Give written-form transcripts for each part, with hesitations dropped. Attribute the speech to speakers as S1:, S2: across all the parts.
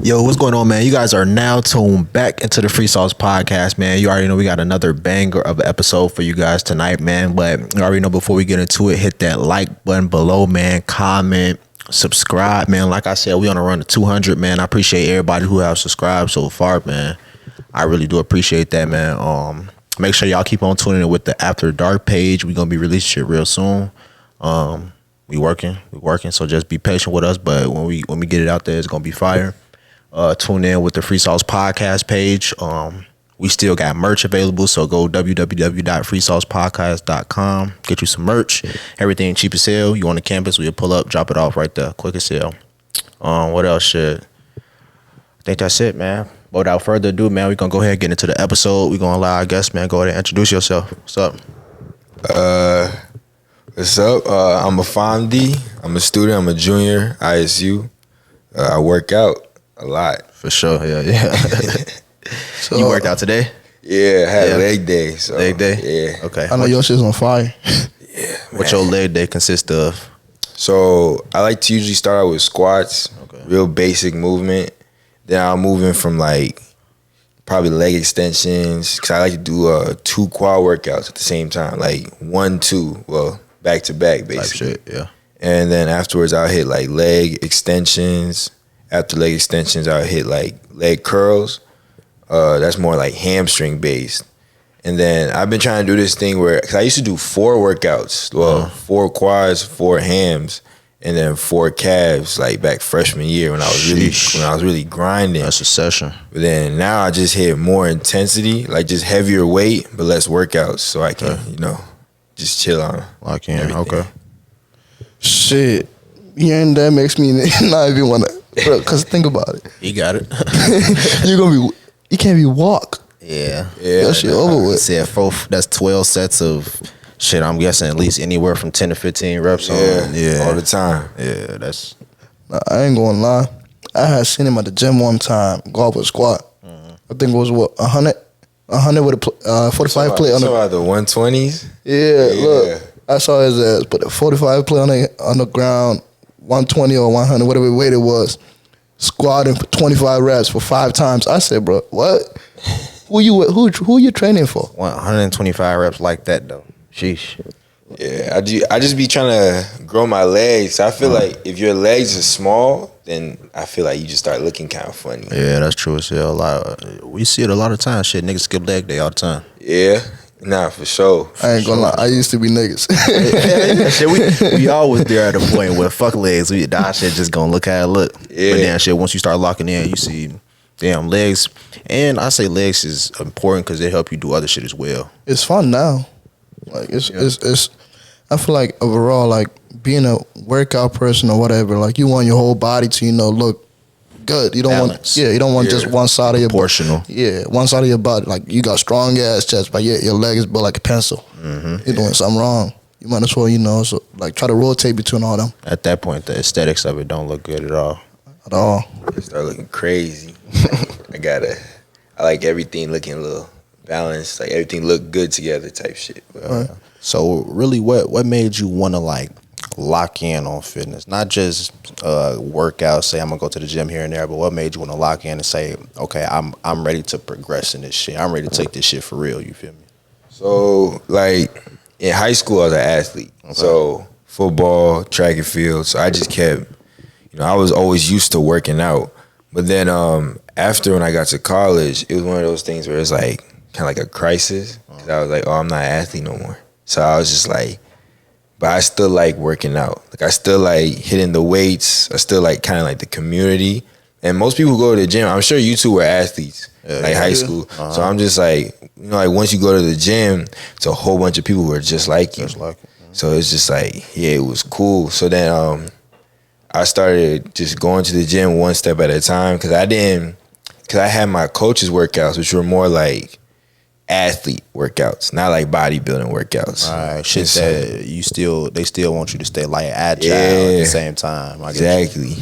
S1: Yo, what's going on, man? You guys are now tuned back into the Free Sauce Podcast, man. You already know we got another banger of an episode for you guys tonight, man. But you already know before we get into it, hit that like button below, man. Comment, subscribe, man. Like I said, we on a run to 200, man. I appreciate everybody who have subscribed so far, man. I really do appreciate that, man. Make sure y'all keep on tuning in with the After Dark page. We're gonna be releasing shit real soon. We working, so just be patient with us. But when we get it out there, it's gonna be fire. Tune in with the Free Sauce Podcast page. We still got merch available, so go www.freesaucepodcast.com. Get you some merch. Everything cheap as hell. You on the campus, we'll pull up, drop it off right there, quick as hell. What else shit? I think that's it, man. But without further ado, man, we're gonna go ahead and get into the episode. We're gonna allow our guest, man, go ahead and introduce yourself. What's up?
S2: What's up? I'm Afamdi. I'm a student. I'm a junior, ISU. I work out a lot.
S1: For sure, yeah. So, you worked out today?
S2: Yeah, I had leg day. So,
S1: leg day?
S2: Yeah.
S1: Okay.
S3: I know your shit's on fire.
S2: Yeah.
S1: What your leg day consist of?
S2: So I like to usually start out with squats, real basic movement. Then I'll move in from like probably leg extensions, because I like to do 2 quad workouts at the same time, like 1, 2, well, back to back basically.
S1: Type shit, yeah.
S2: And then afterwards I'll hit like leg extensions. After leg extensions, I'll hit like leg curls. That's more like hamstring based. And then I've been trying to do this thing where, cause I used to do 4 workouts. Well, 4 quads, 4 hams, and then 4 calves. Like back freshman year when I was really grinding.
S1: That's a session.
S2: But then now I just hit more intensity, like just heavier weight, but less workouts, so I can just chill on.
S1: Lock in. Okay.
S3: Shit, hearing that makes me not even want to. Bro, cause think about it.
S1: You got it.
S3: You can't be walk.
S1: Yeah.
S3: That shit over with.
S1: Said that's 12 sets of shit. I'm guessing at least anywhere from 10 to 15 reps.
S2: Yeah, all the time.
S1: Yeah, that's.
S3: Nah, I ain't gonna lie. I had seen him at the gym one time go up with a squat. I think it was what 100 with a 45 plate on
S2: the 120s.
S3: Yeah, look, I saw his ass put a 45 plate on the ground, 120 or 100, whatever weight it was, squatting for 25 reps for 5 times. I said, bro, what? Who you training for?
S1: 125 reps like that though. Sheesh.
S2: Yeah, I just be trying to grow my legs. I feel like if your legs are small, then I feel like you just start looking kind of funny.
S1: Yeah, that's true as hell. We see it a lot of times. Shit, niggas skip leg day all the time.
S2: Yeah. Nah, for sure.
S3: I ain't gonna lie. I used to be niggas.
S1: Shit, we always there at a point where fuck legs. That shit just gonna look how it look.
S2: Yeah.
S1: But then shit, once you start locking in, you see, damn, legs. And I say legs is important because they help you do other shit as well.
S3: It's fun now. Like it's. I feel like overall, like being a workout person or whatever, like you want your whole body to look good. You don't
S1: Balance.
S3: You don't want just one side of your
S1: proportional.
S3: One side of your body. Like you got strong ass chest, but your leg is built like a pencil. You're doing something wrong. You might as well, so like try to rotate between all them.
S1: At that point, the aesthetics of it don't look good at all.
S3: At all.
S2: It start looking crazy. I like everything looking a little balanced, like everything look good together type shit.
S3: Right.
S1: So really, what made you want to like lock in on fitness? Not just workouts, say I'm gonna go to the gym here and there, but what made you want to lock in and say, okay, I'm ready to progress in this shit. I'm ready to take this shit for real. You feel me?
S2: So like in high school, I was an athlete. Okay. So football, track and field. So I just kept, I was always used to working out. But then after when I got to college, it was one of those things where it's like kind of like a crisis. 'Cause I was like, I'm not an athlete no more. So I was just like, but I still like working out. Like I still like hitting the weights. I still like kind of like the community. And most people go to the gym. I'm sure you two were athletes, high school. So I'm just like, like once you go to the gym, it's a whole bunch of people who are just like you. So it's just like, it was cool. So then I started just going to the gym one step at a time because I had my coach's workouts, which were more like athlete workouts, not like bodybuilding workouts.
S1: All right, shit that they still want you to stay like agile at the same time.
S2: Exactly.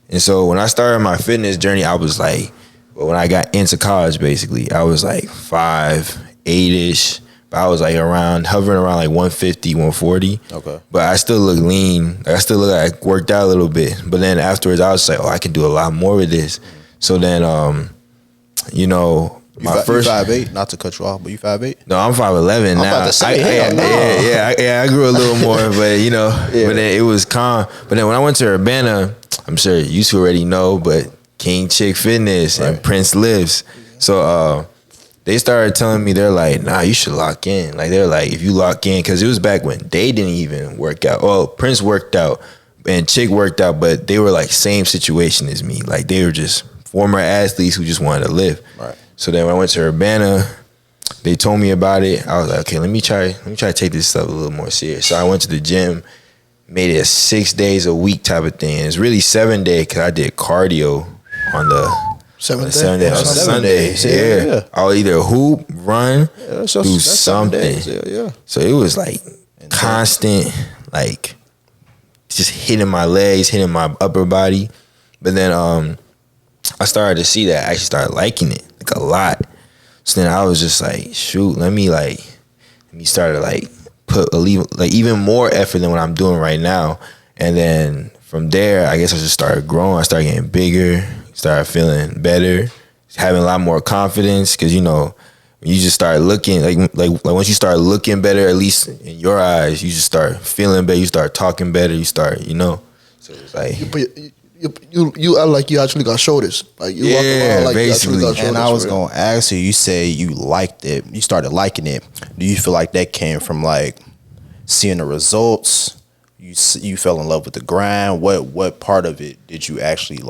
S2: And so when I started my fitness journey, I was like, when I got into college, basically, I was like 5'8"-ish. But I was like hovering around like 150, 140.
S1: Okay. But
S2: I still look lean. I still look like I worked out a little bit. But then afterwards, I was like, I can do a lot more with this. So then, you know, my first
S1: 5'8", not to cut you off, but you 5'8".
S2: No, I'm 5'11" now.
S1: about to say, hell no.
S2: I grew a little more, but you know, but then it was calm. But then when I went to Urbana, I'm sure you two already know, but King Chick Fitness and Prince Lives. So they started telling me, they're like, nah, you should lock in. Like they're like, if you lock in, because it was back when they didn't even work out. Well, Prince worked out and Chick worked out, but they were like same situation as me. Like they were just former athletes who just wanted to live.
S1: Right.
S2: So then when I went to Urbana, they told me about it. I was like, okay, let me try to take this stuff a little more serious. So I went to the gym, made it a 6 days a week type of thing. It's really 7 day because I did cardio on the 7 day on Sunday. Yeah. I'll either hoop, run, do something.
S1: Yeah.
S2: So it was like constant, like just hitting my legs, hitting my upper body. But then I started to see that I actually started liking it like a lot. So then I was just like, shoot, let me start to like put like even more effort than what I'm doing right now. And then from there, I guess I just started growing. I started getting bigger, started feeling better, having a lot more confidence. Cause you know, when you just start looking like once you start looking better, at least in your eyes, you just start feeling better. You start talking better. You start, you know. So it's like
S3: you are like you actually got shoulders. Like you walk around like
S2: basically.
S3: You actually got shoulders.
S1: And I was gonna ask you. You say you liked it. You started liking it. Do you feel like that came from like seeing the results? You fell in love with the grind. What part of it did you actually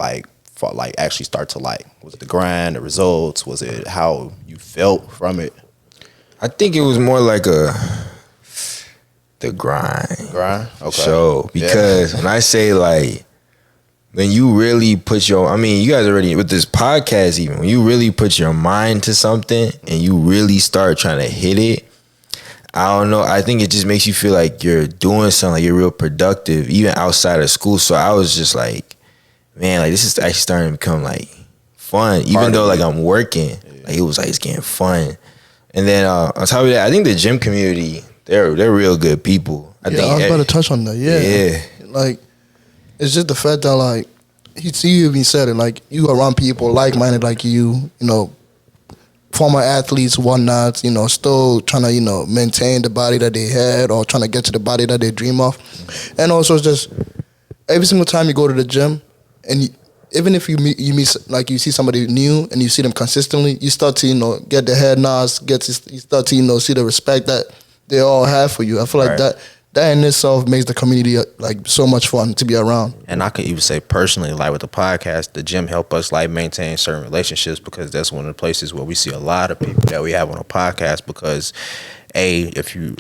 S1: actually start to like? Was it the grind, the results? Was it how you felt from it?
S2: I think it was more like the grind.
S1: Okay.
S2: So because when I say like, when you really put you guys already with this podcast, even when you really put your mind to something and you really start trying to hit it, I don't know. I think it just makes you feel like you're doing something, like you're real productive, even outside of school. So I was just like, man, like this is actually starting to become like fun, even though like I'm working. Like it was like it's getting fun. And then on top of that, I think the gym community, they're real good people. I think
S3: I was about to touch on that. Yeah. Like it's just the fact that like you even said it, like you around people like minded like you know, former athletes, whatnot, you know, still trying to, you know, maintain the body that they had or trying to get to the body that they dream of. And also it's just every single time you go to the gym and even if you meet like you see somebody new and you see them consistently, you start to, you know, get the head nods, you start to, you know, see the respect that they all have for you. I feel like that in itself makes the community like so much fun to be around. And
S1: I could even say personally, like with the podcast, the gym help us like maintain certain relationships because that's one of the places where we see a lot of people that we have on a podcast because if you,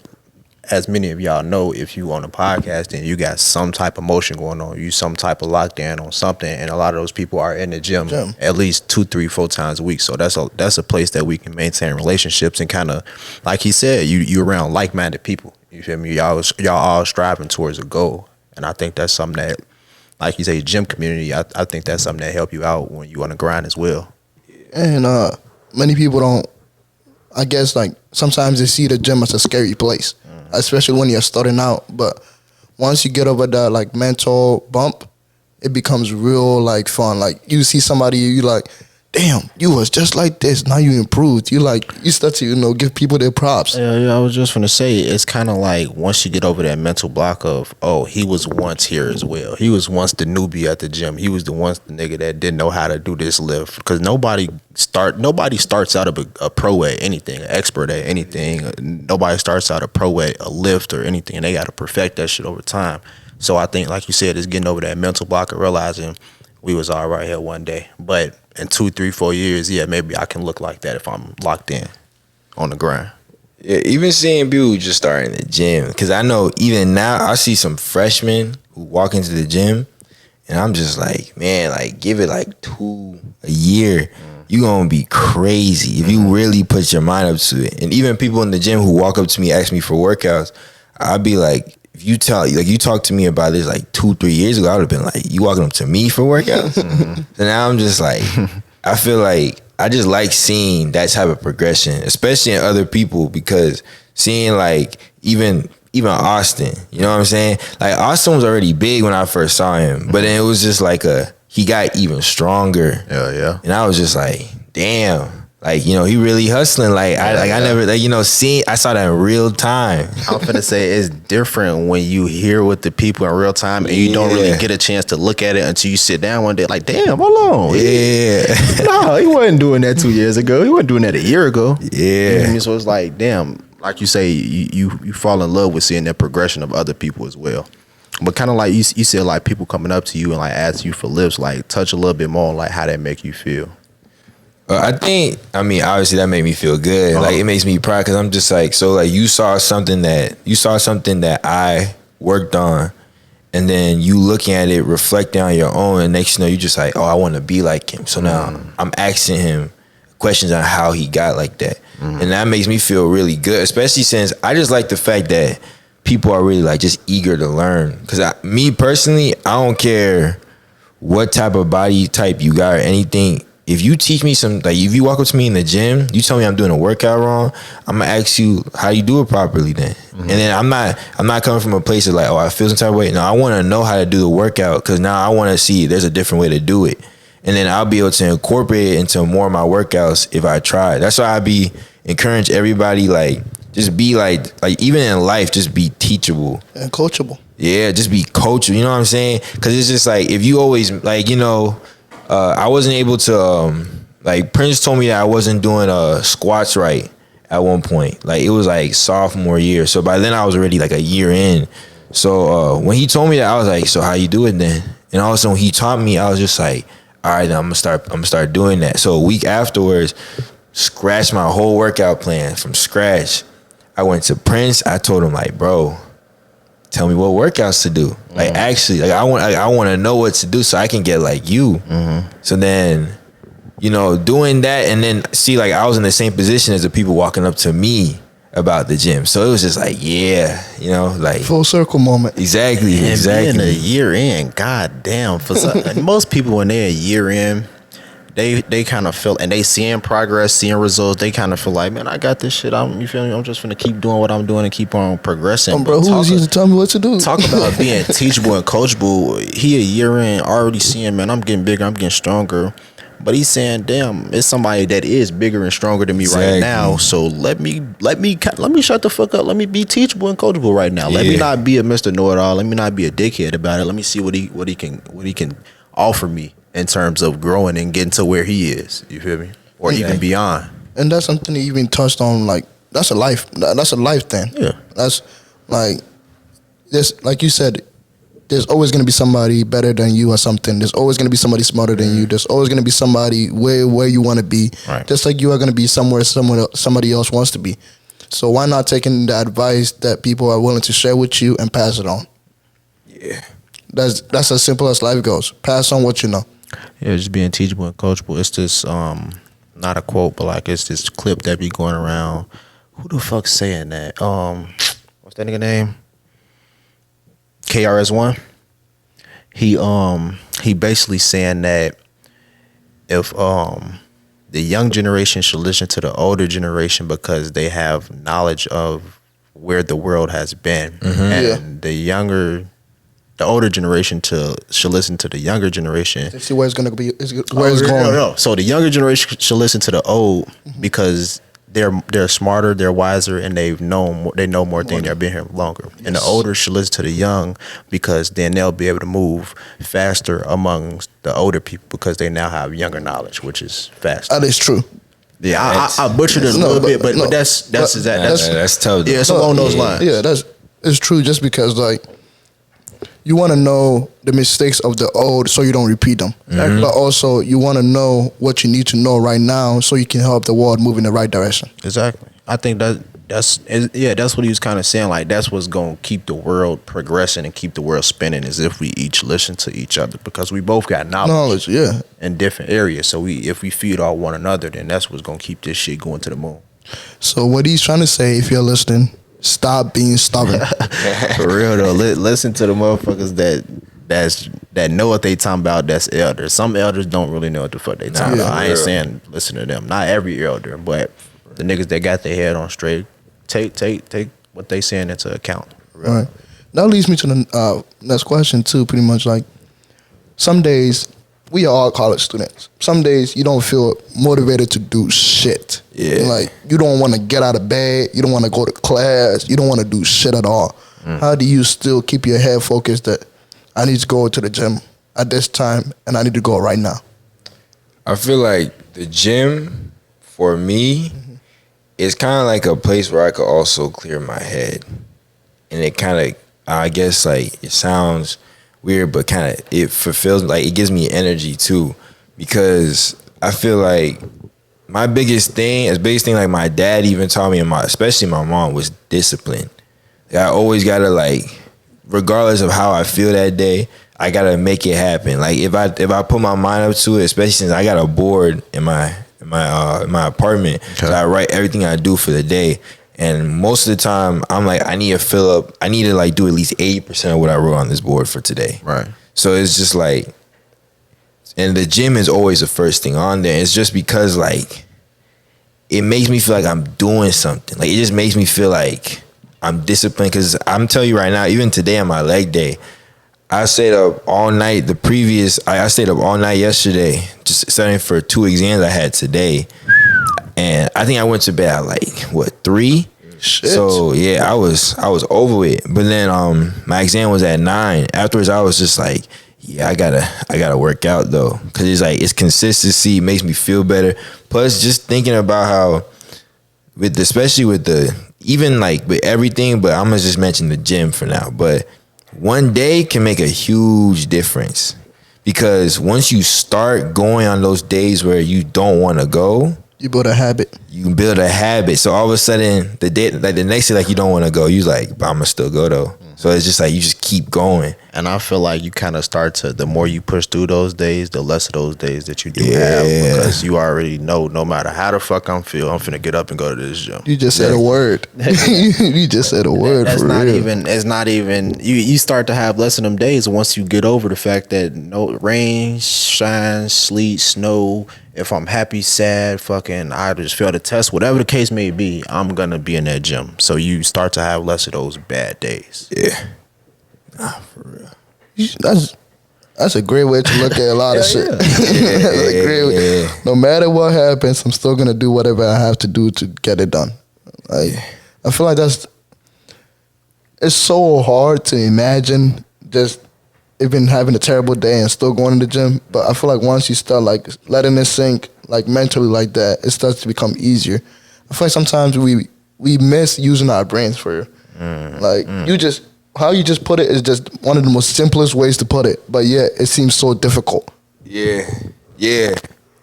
S1: as many of y'all know, if you on a podcast and you got some type of motion going on, you some type of lockdown on something, and a lot of those people are in the gym at least 2, 3, 4 times a week. So that's a place that we can maintain relationships and kind of, like he said, you around like-minded people. You feel me? Y'all all striving towards a goal, and I think that's something that, like you say, gym community. I think that's something that help you out when you on the grind as well.
S3: And many people don't. I guess like sometimes they see the gym as a scary place, especially when you're starting out. But once you get over that like mental bump, it becomes real like fun. Like you see somebody, you like, damn, you was just like this. Now you improved. You start to, you know, give people their props.
S1: Yeah, I was just gonna say it's kind of like once you get over that mental block of, oh, he was once here as well. He was once the newbie at the gym. He was the nigga that didn't know how to do this lift because nobody starts out a pro at anything, an expert at anything. Nobody starts out a pro at a lift or anything. They got to perfect that shit over time. So I think, like you said, it's getting over that mental block of realizing we was all right here one day, but in 2, 3, 4 years, yeah, maybe I can look like that if I'm locked in on the grind.
S2: Yeah, even seeing people just starting the gym, because I know even now I see some freshmen who walk into the gym, and I'm just like, man, like give it like a year, you gonna be crazy if you really put your mind up to it. And even people in the gym who walk up to me, ask me for workouts, I'd be like, if you talk to me about this like 2, 3 years ago, I would have been like, you walking up to me for workouts? So now I'm just like, I feel like I just like seeing that type of progression, especially in other people, because seeing like even Austin, you know what I'm saying? Like Austin was already big when I first saw him, but then it was just like he got even stronger.
S1: Yeah.
S2: And I was just like, damn. Like, you know, he really hustling. Like, I never, like, you know, I saw that in real time.
S1: I'm finna say it's different when you hear with the people in real time and you don't really get a chance to look at it until you sit down one day. Like, damn, hold on.
S2: Yeah.
S1: No, he wasn't doing that 2 years ago. He wasn't doing that a year ago.
S2: Yeah.
S1: You know what I mean? So it's like, damn, like you say, you fall in love with seeing that progression of other people as well. But kind of like you said, like people coming up to you and like ask you for lips, like touch a little bit more on like how that make you feel.
S2: I mean, obviously that made me feel good. Like it makes me proud because I'm just like, so like you saw something that I worked on, and then you looking at it, reflecting on your own, and next you know you just like, oh, I want to be like him. So now I'm asking him questions on how he got like that, and that makes me feel really good, especially since I just like the fact that people are really like just eager to learn. Because me personally, I don't care what type of body type you got or anything. If you teach me some, like if you walk up to me in the gym, you tell me I'm doing a workout wrong, I'm gonna ask you how you do it properly then. And then I'm not coming from a place of like, oh, I feel some type of way. No, I want to know how to do the workout because now I want to see there's a different way to do it. And then I'll be able to incorporate it into more of my workouts if I try. That's why I be encourage everybody, like just be like even in life, just be teachable
S3: and coachable.
S2: Yeah, just be coachable. You know what I'm saying? Because it's just like if you always like, you know. I wasn't able to, like Prince told me that I wasn't doing squats right at one point. Like it was like sophomore year. So by then I was already like a year in. So when he told me that, I was like, so how you do it then? And also when he taught me, I was just like, all right, then I'm gonna start doing that. So a week afterwards, scratched my whole workout plan from scratch. I went to Prince. I told him like, bro, tell me what workouts to do. Like actually, like I want to know what to do so I can get like you. So then, you know, doing that and then see like I was in the same position as the people walking up to me about the gym. So it was just like, yeah, you know, like
S3: full circle moment.
S2: Exactly.
S1: And being a year in, god damn, for some, most people when they're a year in, they kind of feel, and they seeing progress, seeing results, they kind of feel like, man, I got this shit. You feel me? I'm just gonna keep doing what I'm doing and keep on progressing.
S3: Bro, who's used to tell me what to do?
S1: Talk about being teachable and coachable. He a year in, already seeing, man, I'm getting bigger, I'm getting stronger. But he's saying, damn, it's somebody that is bigger and stronger than me right now. So let me shut the fuck up. Let me be teachable and coachable right now. Let me not be a Mr. Know-it-all. Let me not be a dickhead about it. Let me see what he can offer me in terms of growing and getting to where he is. You feel me? Or even beyond.
S3: And that's something that you even touched on. Like that's a life thing.
S1: Yeah.
S3: That's like this. Like you said, there's always going to be somebody better than you or something. There's always going to be somebody smarter than you. There's always going to be somebody where you want to be.
S1: Right.
S3: Just like you are going to be somewhere somebody else wants to be. So why not taking the advice that people are willing to share with you and pass it on?
S2: Yeah.
S3: That's as simple as life goes. Pass on what you know.
S1: Yeah, just being teachable and coachable. It's this not a quote, but like it's this clip that be going around. Who the fuck's saying that? What's that nigga name? KRS-One. He basically saying that if the young generation should listen to the older generation because they have knowledge of where the world has been, and the older generation should listen to the younger generation.
S3: To see where it's going to be, where it's going.
S1: No. So the younger generation should listen to the old because they're smarter, they're wiser, and they know more things. They've been here longer. Yes. And the older should listen to the young because then they'll be able to move faster amongst the older people because they now have younger knowledge, which is faster.
S3: That is true.
S1: Yeah, I butchered it a little bit, but that's
S2: tough.
S1: Yeah, it's along those lines.
S3: Yeah, it's true. Just because like you want to know the mistakes of the old so you don't repeat them, but also you want to know what you need to know right now so you can help the world move in the right direction.
S1: Exactly. I think that's what he was kind of saying. Like that's what's gonna keep the world progressing and keep the world spinning is if we each listen to each other because we both got knowledge in different areas. So if we feed off one another, then that's what's gonna keep this shit going to the moon.
S3: So what he's trying to say, if you're listening, stop being stubborn.
S1: For real though, listen to the motherfuckers that know what they talking about. That's elders. Some elders don't really know what the fuck they talking about. I ain't saying listen to them. Not every elder, but the niggas that got their head on straight, take what they saying into account.
S3: All right. That leads me to the next question too. Pretty much like some days we are all college students. Some days you don't feel motivated to do shit.
S2: Yeah.
S3: Like you don't want to get out of bed. You don't want to go to class. You don't want to do shit at all. How do you still keep your head focused that I need to go to the gym at this time and I need to go right now?
S2: I feel like the gym for me is kind of like a place where I could also clear my head, and it kind of, I guess, like it sounds weird, but kind of it fulfills, like it gives me energy too, because I feel like my biggest thing, like my dad even taught me, and especially my mom, was discipline. I always gotta, like, regardless of how I feel that day, I gotta make it happen. Like if I put my mind up to it, especially since I got a board in my apartment, so I write everything I do for the day. And most of the time, I'm like, I need to like do at least 80% of what I wrote on this board for today.
S1: Right.
S2: So it's just like, and the gym is always the first thing on there. It's just because, like, it makes me feel like I'm doing something. Like it just makes me feel like I'm disciplined. Because I'm telling you right now, even today on my leg day, I stayed up all night. I stayed up all night yesterday, just studying for 2 exams I had today. And I think I went to bed at like 3.
S3: Shit.
S2: So yeah, I was over it. But then my exam was at 9. Afterwards, I was just like, yeah, I gotta work out though, because it's like it's consistency. It makes me feel better. Plus, just thinking about how especially with even like with everything. But I'm gonna just mention the gym for now. But one day can make a huge difference, because once you start going on those days where you don't want to go,
S3: you build a habit.
S2: You can build a habit. So all of a sudden, the next day, like you don't want to go, you like, but I'm gonna still go though. So it's just like you just keep going.
S1: And I feel like you kind of start to, the more you push through those days, the less of those days that you do have, because you already know no matter how the fuck I'm finna get up and go to this gym.
S3: You just said a word. You just said a word.
S1: That's
S3: for
S1: not
S3: real.
S1: even. It's not even. You start to have less of them days once you get over the fact that no rain, shine, sleet, snow. If I'm happy, sad, fucking, I just failed a test, whatever the case may be, I'm gonna be in that gym. So you start to have less of those bad days.
S2: Yeah. Nah, for real.
S3: That's a great way to look at a lot of shit.
S2: Yeah.
S3: That's a great way. No matter what happens, I'm still gonna do whatever I have to do to get it done. Like, I feel like it's so hard to imagine just even having a terrible day and still going to the gym. But I feel like once you start like letting it sink, like mentally like that, it starts to become easier. I feel like sometimes we miss using our brains for how you just put it is just one of the most simplest ways to put it, but yet it seems so difficult.
S2: Yeah.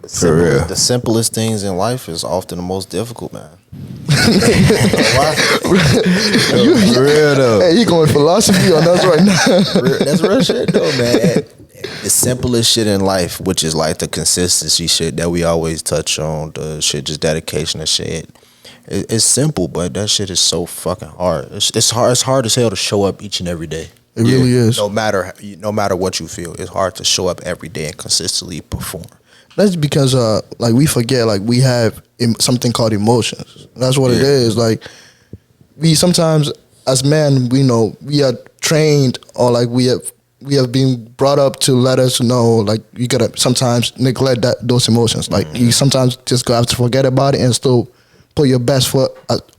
S1: For real. The simplest things in life is often the most difficult, man.
S2: For real though.
S3: Hey, you going philosophy on us right now?
S1: That's real shit though, man. The simplest shit in life, which is like the consistency shit that we always touch on, the shit, just dedication and shit. It's simple, but that shit is so fucking hard. It's hard. It's hard as hell to show up each and every day.
S3: It really is.
S1: No matter what you feel, it's hard to show up every day and consistently perform.
S3: That's because like we forget, like we have something called emotions. That's what it is. Like we sometimes as men, we know we are trained, or like we have been brought up to let us know, like you gotta sometimes neglect those emotions. Like you sometimes just have to forget about it and still put your best foot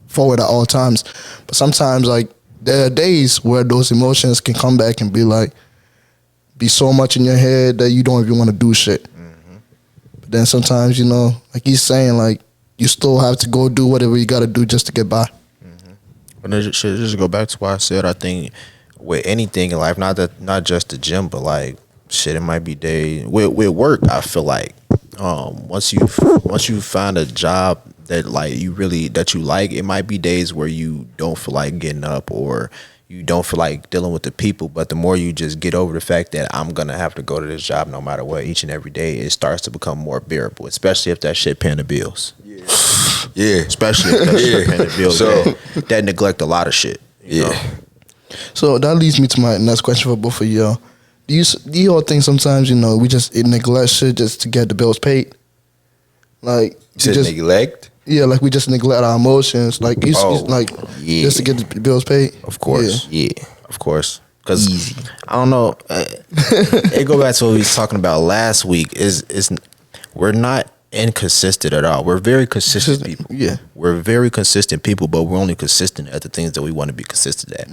S3: forward at all times. But sometimes, like, there are days where those emotions can come back and be so much in your head that you don't even want to do shit. But then sometimes, you know, like he's saying, like, you still have to go do whatever you got to do just to get by.
S1: But just go back to what I said. I think with anything in life, not just the gym, but like shit, it might be days with work. I feel like once you find a job that like you like, it might be days where you don't feel like getting up or you don't feel like dealing with the people. But the more you just get over the fact that I'm gonna have to go to this job no matter what each and every day, it starts to become more bearable. Especially if that shit paying the bills.
S2: Yeah.
S1: Especially if that shit paying the bills.
S2: So
S1: that neglect a lot of shit. You know?
S3: So that leads me to my next question for both of y'all. Do you all think sometimes, you know, we just neglect shit just to get the bills paid? Like
S2: you said neglect?
S3: Yeah, like we just neglect our emotions, like just to get the bills paid.
S1: Of course, yeah. Of course. Because
S2: Easy.
S1: I don't know. It go back to what we was talking about last week. Is we're not inconsistent at all. We're very consistent people.
S3: Yeah.
S1: We're very consistent people, but we're only consistent at the things that we want to be consistent at.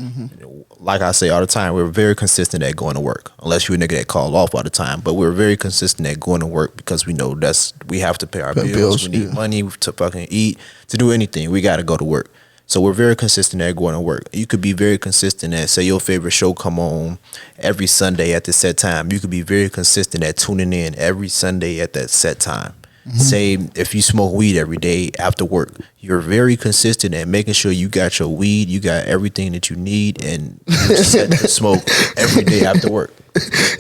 S1: Like I say all the time, we're very consistent at going to work. Unless you're a nigga that call off all the time, but we're very consistent at going to work because we know we have to pay our bills. We need money to fucking eat, to do anything. We got to go to work. So we're very consistent at going to work. You could be very consistent at, say, your favorite show come on every Sunday at the set time. You could be very consistent at tuning in every Sunday at that set time. Say if you smoke weed every day after work, you're very consistent at making sure you got your weed, you got everything that you need, and you set to smoke every day after work.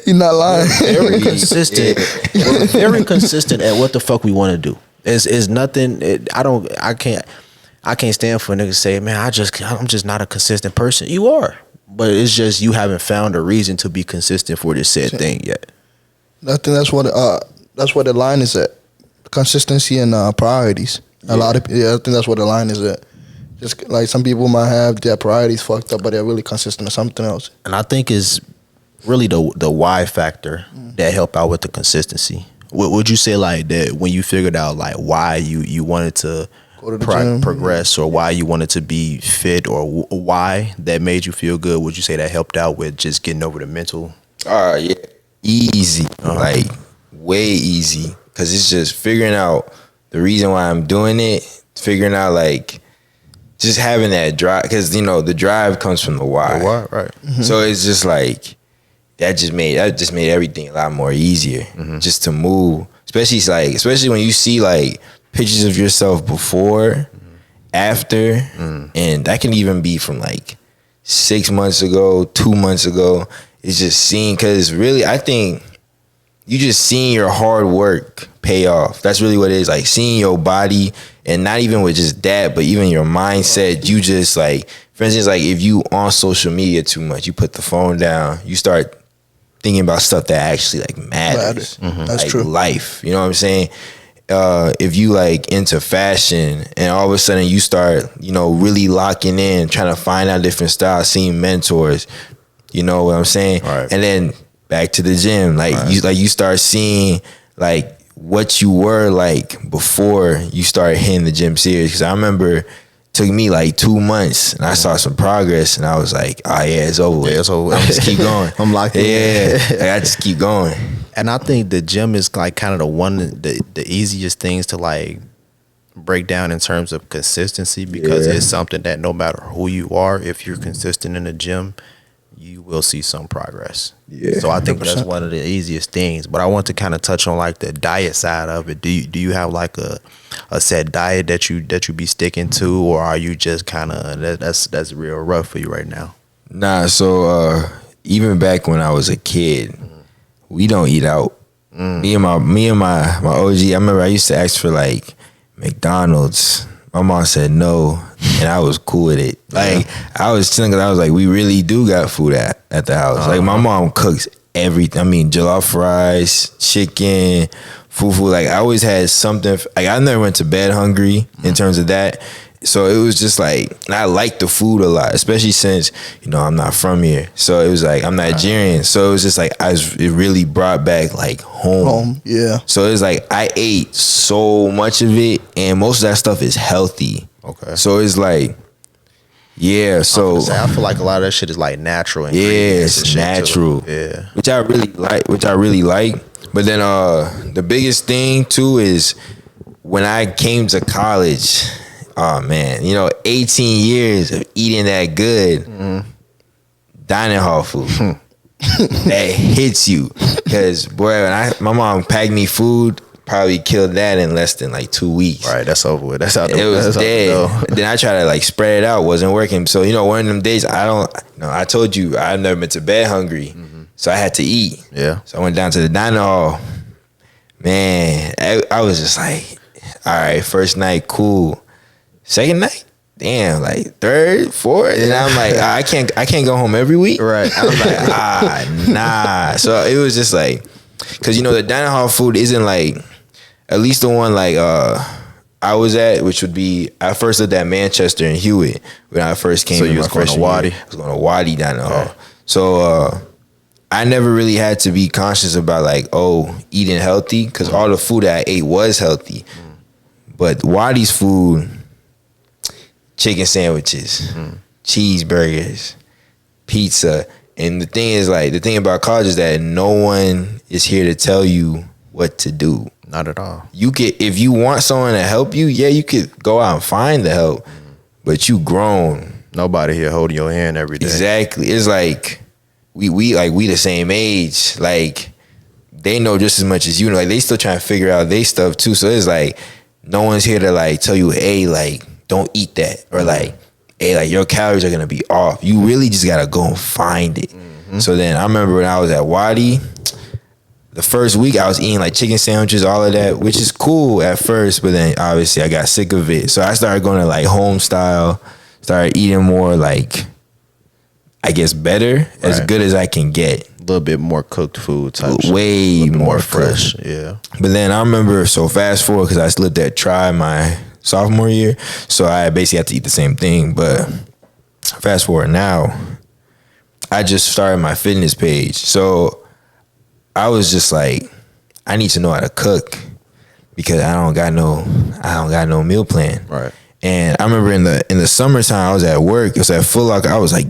S3: You're not lying.
S1: Very consistent. We're very consistent at what the fuck we want to do. It's nothing. I can't stand for a nigga to say, man, I'm just not a consistent person. You are, but it's just you haven't found a reason to be consistent for this said thing yet.
S3: I think that's what the line is at. Consistency and priorities. A lot of I think that's what the line is at. Just like some people might have their priorities fucked up, but they're really consistent or something else.
S1: And I think it's really the why factor that help out with the consistency. Would you say like that when you figured out like why you wanted to
S3: Go to the gym.
S1: progress, or why you wanted to be fit, or why that made you feel good? Would you say that helped out with just getting over the mental?
S2: Yeah, easy, like way easy, because it's just figuring out the reason why I'm doing it, figuring out like just having that drive, because the drive comes from the why.
S1: Right.
S2: So it's just like that just made everything a lot more easier just to move, especially when you see like pictures of yourself before, after, and that can even be from like 6 months ago, 2 months ago. It's just seeing, because really I think you just seeing your hard work pay off. That's really what it is, like seeing your body, and not even with just that, but even your mindset. You just like, for instance, like if you on social media too much, you put the phone down, you start thinking about stuff that actually like matters.
S3: That's
S2: like
S3: true.
S2: life, you know what I'm saying? If you like into fashion and all of a sudden you start, really locking in, trying to find out different styles, seeing mentors, you know what I'm saying?
S1: Right.
S2: And then back to the gym, you start seeing like what you were like before you started hitting the gym serious. Because I remember it took me like 2 months and I saw some progress and I was like, oh yeah, it's over with.
S1: Yeah, it's over with.
S2: I'm just keep going.
S1: I'm locked in.
S2: Yeah, like, I just keep going.
S1: And I think the gym is like kind of the easiest things to like break down in terms of consistency, because it's something that no matter who you are, if you're consistent in the gym, you will see some progress.
S2: Yeah,
S1: so I think
S3: 100%.
S1: that's one of the easiest things. But I want to kind of touch on like the diet side of it. Do you have like a set diet that you be sticking to, or are you just kind of that's real rough for you right now?
S2: Nah, so even back when I was a kid, we don't eat out. Me and my OG, I remember I used to ask for like McDonald's. My mom said no, and I was cool with it. Like I was chilling, because I was like, we really do got food at the house. Like my mom cooks everything. I mean, jollof rice, chicken, fufu. Like I always had something. Like I never went to bed hungry in terms of that. So it was just like, I liked the food a lot, especially since, I'm not from here. So it was like, I'm Nigerian. So it was just like, it really brought back like home.
S3: Yeah.
S2: So it was like, I ate so much of it, and most of that stuff is healthy.
S1: Okay.
S2: So it's like, yeah. So
S1: I feel like a lot of that shit is like natural.
S2: yeah,
S1: ingredients and
S2: it's
S1: shit
S2: natural.
S1: too. Yeah.
S2: Which I really like. But then the biggest thing too is when I came to college, oh man, 18 years of eating that good dining hall food. That hits you. Because boy, when my mom packed me food, probably killed that in less than like 2 weeks.
S1: Right, that's over with. That's how
S2: It was dead. Then I tried to like spread it out, wasn't working. So one of them days, I told you I've never been to bed hungry, so I had to eat.
S1: Yeah.
S2: So I went down to the dining hall. Man, I was just like, all right, first night, cool. Second night, damn, like third, fourth, and I'm like, I can't go home every week.
S1: Right.
S2: I'm like, nah. So it was just like, because the dining hall food isn't like, at least the one like I was at, which would be, I first lived at Manchester and Hewitt when I first came.
S1: So
S2: in
S1: you
S2: my
S1: was going to
S2: freshman
S1: Wadi?
S2: year. I was going to Wadi dining hall. So I never really had to be conscious about like, eating healthy, because all the food that I ate was healthy. But Wadi's food, chicken sandwiches, cheeseburgers, pizza. And the thing is, like, the thing about college is that no one is here to tell you what to do.
S1: Not at all.
S2: If you want someone to help you, yeah, you could go out and find the help, but you grown.
S1: Nobody here holding your hand every day.
S2: Exactly. It's like we the same age. Like, they know just as much as you know. Like, they still trying to figure out their stuff too. So it's like no one's here to like tell you, hey, like, don't eat that, or like, hey, like, your calories are gonna be off. You really just gotta go and find it. So then I remember when I was at Wadi, the first week I was eating like chicken sandwiches, all of that, which is cool at first, but then obviously I got sick of it. So I started going to like home style, started eating more like, I guess, better, as good as I can get.
S1: A little bit more cooked food type.
S2: Way more
S1: fresh. Yeah.
S2: But then I remember, so fast forward, because I lived at Tri my sophomore year, so I basically had to eat the same thing. But fast forward now, I just started my fitness page. So I was just like, I need to know how to cook, because I don't got no meal plan.
S1: Right.
S2: And I remember in the summertime, I was at work. It was at Foot Locker. I was like,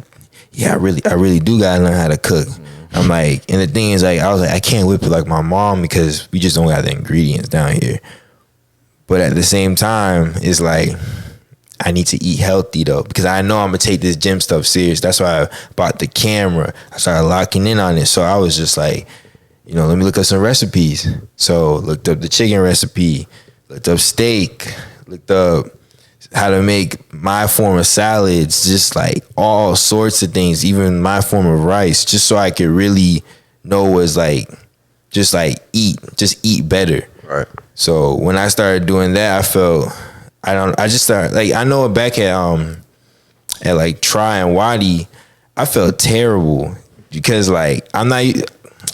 S2: yeah, I really do gotta learn how to cook. I'm like, and the thing is, like, I was like, I can't whip it like my mom, because we just don't got the ingredients down here. But at the same time, it's like, I need to eat healthy though, because I know I'm gonna take this gym stuff serious. That's why I bought the camera. I started locking in on it. So I was just like, let me look up some recipes. So looked up the chicken recipe, looked up steak, looked up how to make my form of salads, just like all sorts of things, even my form of rice, just so I could really know what's like, just eat better.
S1: Right.
S2: So when I started doing that, I just started, like, I know back at like Tri and Wadi, I felt terrible, because like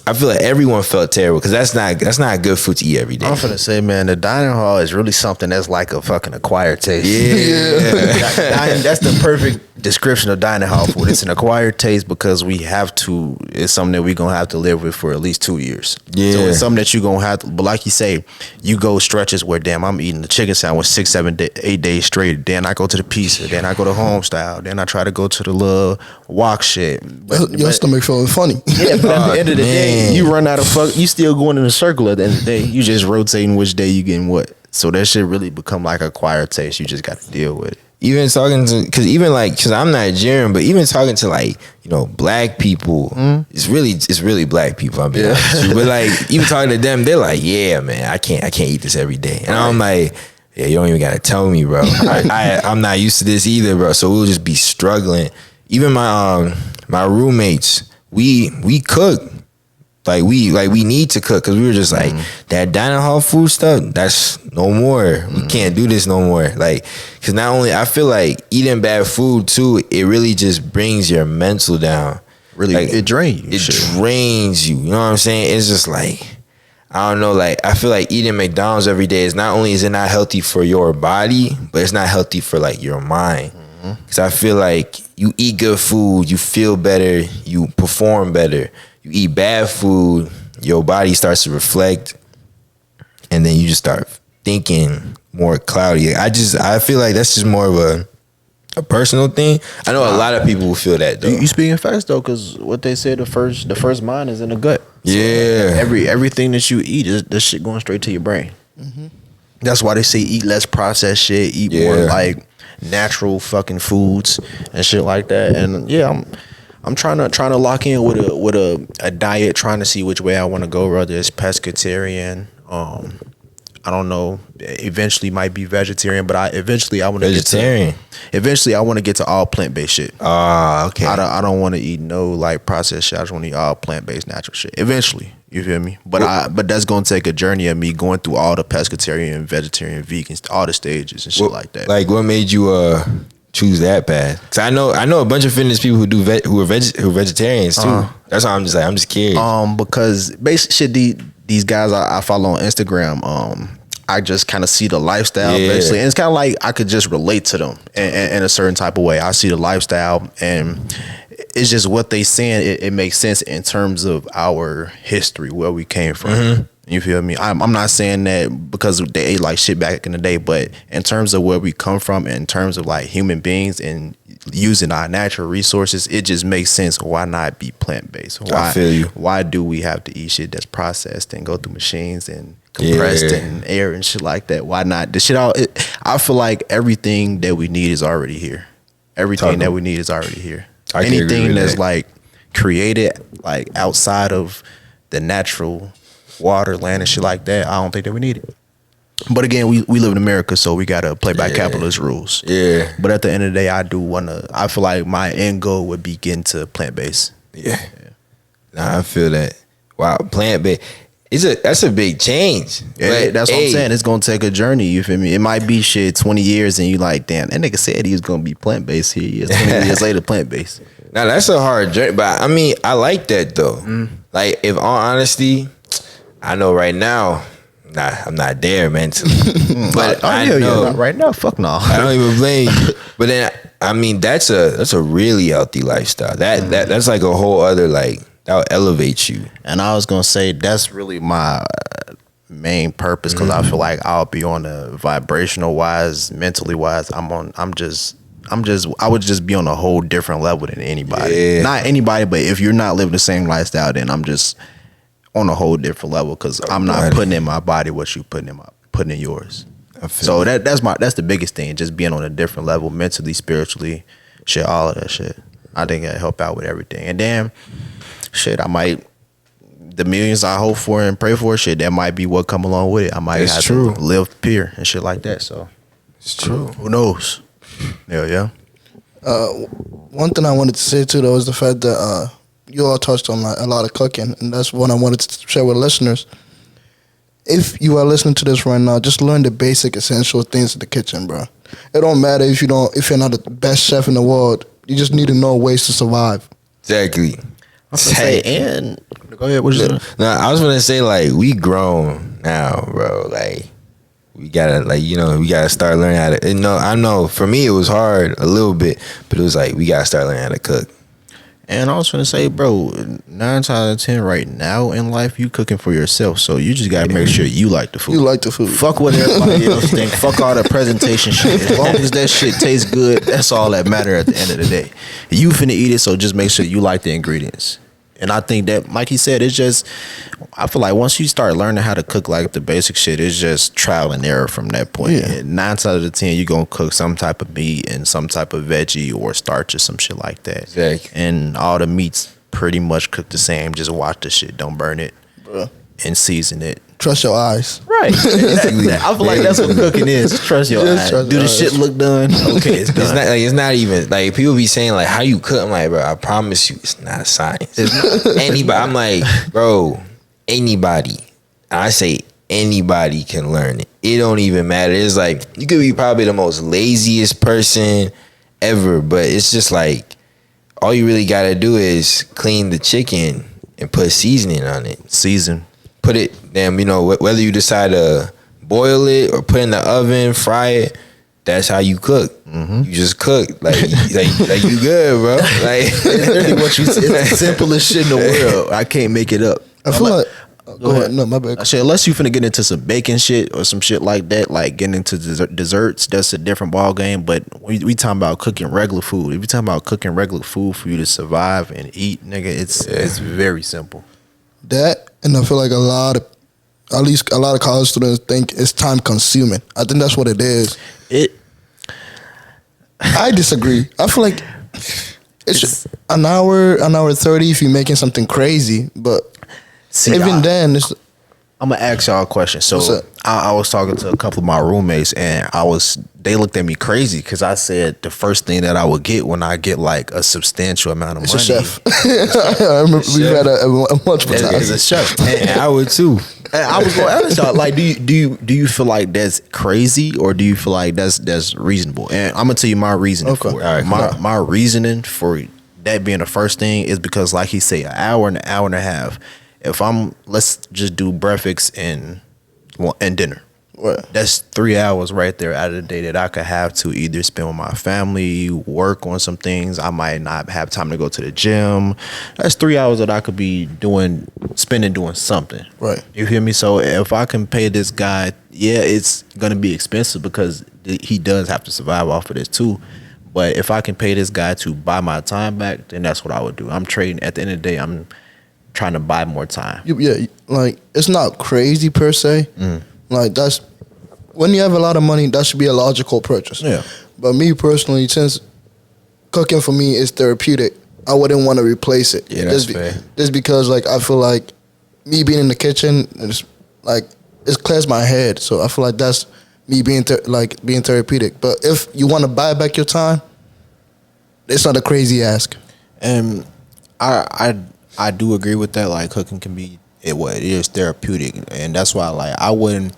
S2: I feel like everyone felt terrible, because that's not good food to eat every day.
S1: I'm finna say, man, the dining hall is really something that's like a fucking acquired taste.
S2: Yeah.
S1: That's the perfect description of dining hall food. It's an acquired taste, because it's something that we're gonna have to live with for at least 2 years.
S2: Yeah.
S1: So it's something that you're gonna have to, but like you say, you go stretches where, damn, I'm eating the chicken sandwich 6, 7, 8 days straight. Then I go to the pizza. Then I go to home style. Then I try to go to the little wok shit.
S3: Your stomach feeling funny.
S1: Yeah, but at the end of the day, you run out of you still going in a circle at the end of the day. You just rotating which day you getting what. So that shit really become like acquired taste. You just got to deal with it.
S2: Even talking to, because I'm Nigerian, but even talking to like, black people, it's really black people. I'm being honest with you. But like, even talking to them, they're like, yeah, man, I can't eat this every day. And I'm like, yeah, you don't even gotta tell me, bro. I'm not used to this either, bro. So we'll just be struggling. Even my roommates, we cook. Like we need to cook, because we were just like, that dining hall food stuff, that's no more. We can't do this no more. Like, because not only, I feel like eating bad food too, it really just brings your mental down.
S1: Really,
S2: like,
S1: it drains you.
S2: It drains you. You know what I'm saying? It's just like, I don't know. Like, I feel like eating McDonald's every day is not only is it not healthy for your body, but it's not healthy for like your mind. Because I feel like you eat good food, you feel better, you perform better. You eat bad food, your body starts to reflect, and then you just start thinking more cloudy. I feel like that's just more of a personal thing. I know a lot of people will feel that though.
S1: You speaking facts though, because what they say, the first mind is in the gut. So
S2: yeah.
S1: Everything that you eat is this shit going straight to your brain. That's why they say eat less processed shit, eat more like natural fucking foods and shit like that. And yeah, I'm trying to lock in with a diet, trying to see which way I want to go. Whether it's pescatarian, I don't know. Eventually, might be vegetarian, but I want to
S2: Vegetarian.
S1: Eventually, I want to get to all plant based shit.
S2: Okay.
S1: I don't want to eat no like processed shit. I just want to eat all plant based natural shit. Eventually, you feel me? But that's gonna take a journey of me going through all the pescatarian, vegetarian, vegans, all the stages and shit like that.
S2: Like, what made you choose that path? Because I know a bunch of fitness people who are vegetarians too. That's why I'm just curious.
S1: Because basically shit, these guys I follow on Instagram, I just kind of see the lifestyle
S2: Yeah.
S1: basically, and it's kind of like I could just relate to them in a certain type of way. I see the lifestyle, and it's just what they saying. It makes sense in terms of our history, where we came from. You feel me? I'm not saying that because they ate like shit back in the day, but in terms of where we come from, in terms of like human beings and using our natural resources, it just makes sense. Why not be plant based?
S2: I feel you.
S1: Why do we have to eat shit that's processed and go through machines and compressed and air and shit like that? Why not? The shit I feel like everything that we need is already here. Everything that we need is already here.
S2: I can agree
S1: Anything
S2: with
S1: that's
S2: that.
S1: like created like outside of the natural water, land, and shit like that, I don't think that we need it. But again, we live in America, so we gotta play by capitalist rules.
S2: Yeah.
S1: But at the end of the day, I feel like my end goal would be getting to plant based.
S2: Yeah. Nah, I feel that. Wow, plant based. That's a big change.
S1: Yeah,
S2: But,
S1: that's what I'm saying. It's gonna take a journey. You feel me? It might be shit 20 years, and you like, damn, that nigga said he was gonna be plant based. Here he is 20 years later, plant based.
S2: Now that's a hard journey, but I mean, I like that though. Like, if all honesty, I know right now, I'm not there mentally, but I know
S1: not right now. Fuck no.
S2: I don't even blame you. But then, I mean, that's a really healthy lifestyle. That's like a whole other that'll elevate you.
S1: And I was gonna say that's really my main purpose, because I feel like I'll be on a vibrational wise, mentally wise. I would just be on a whole different level than anybody.
S2: Yeah.
S1: Not anybody, but if you're not living the same lifestyle, then I'm just on a whole different level, because I'm not putting in my body what you putting in yours. So that's the biggest thing, just being on a different level, mentally, spiritually, shit, all of that shit. I think it'll help out with everything. And then, shit, the millions I hope for and pray for, shit, that might be what come along with it. I might have to live pure and shit like that. So
S2: It's true.
S1: who knows? Yeah.
S3: One thing I wanted to say too, though, is the fact that you all touched on a lot of cooking, and that's what I wanted to share with listeners. If you are listening to this right now, just learn the basic essential things in the kitchen, bro. It don't matter if you're not the best chef in the world. You just need to know ways to survive.
S2: Exactly.
S1: And go ahead. What you saying?
S2: No, I was gonna say, we grown now, bro. We gotta we gotta start learning how to. I know for me it was hard a little bit, but it was we gotta start learning how to cook.
S1: And I was gonna say, bro, 9 times out of 10 right now in life, you cooking for yourself. So you just gotta make sure you like the food.
S3: You like the food.
S1: Fuck what everybody else think. Fuck all the presentation shit. As long as that shit tastes good, that's all that matter at the end of the day. You finna eat it, so just make sure you like the ingredients. And I think that, like he said, it's just, I feel like once you start learning how to cook like the basic shit, it's just trial and error from that point.
S3: Yeah.
S1: And 9 times out of 10, you're gonna cook some type of meat and some type of veggie or starch or some shit like that.
S2: Exactly.
S1: And all the meats pretty much cook the same. Just watch the shit, don't burn it,
S3: Bruh.
S1: and season it.
S3: Trust your eyes.
S1: Right. Exactly. I feel like that's what cooking is. Trust your
S3: Just
S1: eyes.
S3: trust
S1: Do
S3: your
S1: the
S3: eyes.
S1: shit look done? Okay, it's done.
S2: It's not even people be saying how you cook. I'm like, bro, I promise you, it's not a science. Anybody, I'm like, bro, anybody. I say anybody can learn it. It don't even matter. It's you could be probably the most laziest person ever, but it's just all you really gotta do is clean the chicken and put seasoning on it.
S1: Season.
S2: Put it, whether you decide to boil it or put it in the oven, fry it. That's how you cook. You just cook you good, bro.
S1: It's literally what you said. It's the simplest shit in the world. I can't make it up.
S3: I feel like. Go ahead. No, my bad.
S1: I said, unless you finna get into some baking shit or some shit like that, like getting into desserts, that's a different ball game. But we talking about cooking regular food. If you talking about cooking regular food for you to survive and eat, nigga, it's very simple.
S3: That, and I feel like at least a lot of college students think it's time consuming. I think that's what it is. I disagree. I feel like it's an hour 30 if you're making something crazy, but then it's.
S1: I'm gonna ask y'all a question. So
S3: What's up?
S1: I was talking to a couple of my roommates, and they looked at me crazy because I said the first thing that I would get when I get a substantial amount of
S3: It's
S1: money.
S3: a chef. I remember we've had a multiple
S1: Is
S3: times.
S1: a chef.
S2: And I would too.
S1: And I was gonna ask y'all, do you feel like that's crazy, or do you feel like that's reasonable? And I'm gonna tell you my reasoning for it.
S2: All right,
S1: My reasoning for that being the first thing is because, like he said, an hour and a half. If let's just do breakfast and dinner.
S3: Right.
S1: That's 3 hours right there out of the day that I could have to either spend with my family, work on some things. I might not have time to go to the gym. That's 3 hours that I could be spending doing something.
S3: Right.
S1: You hear me? So if I can pay this guy, yeah, it's gonna be expensive because he does have to survive off of this too. But if I can pay this guy to buy my time back, then that's what I would do. I'm trading. At the end of the day, I'm trying to buy more time.
S3: Yeah, like it's not crazy per se. Like that's when you have a lot of money, that should be a logical purchase.
S1: Yeah.
S3: But me personally, since cooking for me is therapeutic, I wouldn't want to replace it.
S2: Yeah, that's fair.
S3: Just because like I feel like me being in the kitchen is like it clears my head. So I feel like that's me being being therapeutic. But if you want to buy back your time, it's not a crazy ask.
S1: And I do agree with that. Like cooking can be it is therapeutic, and that's why like I wouldn't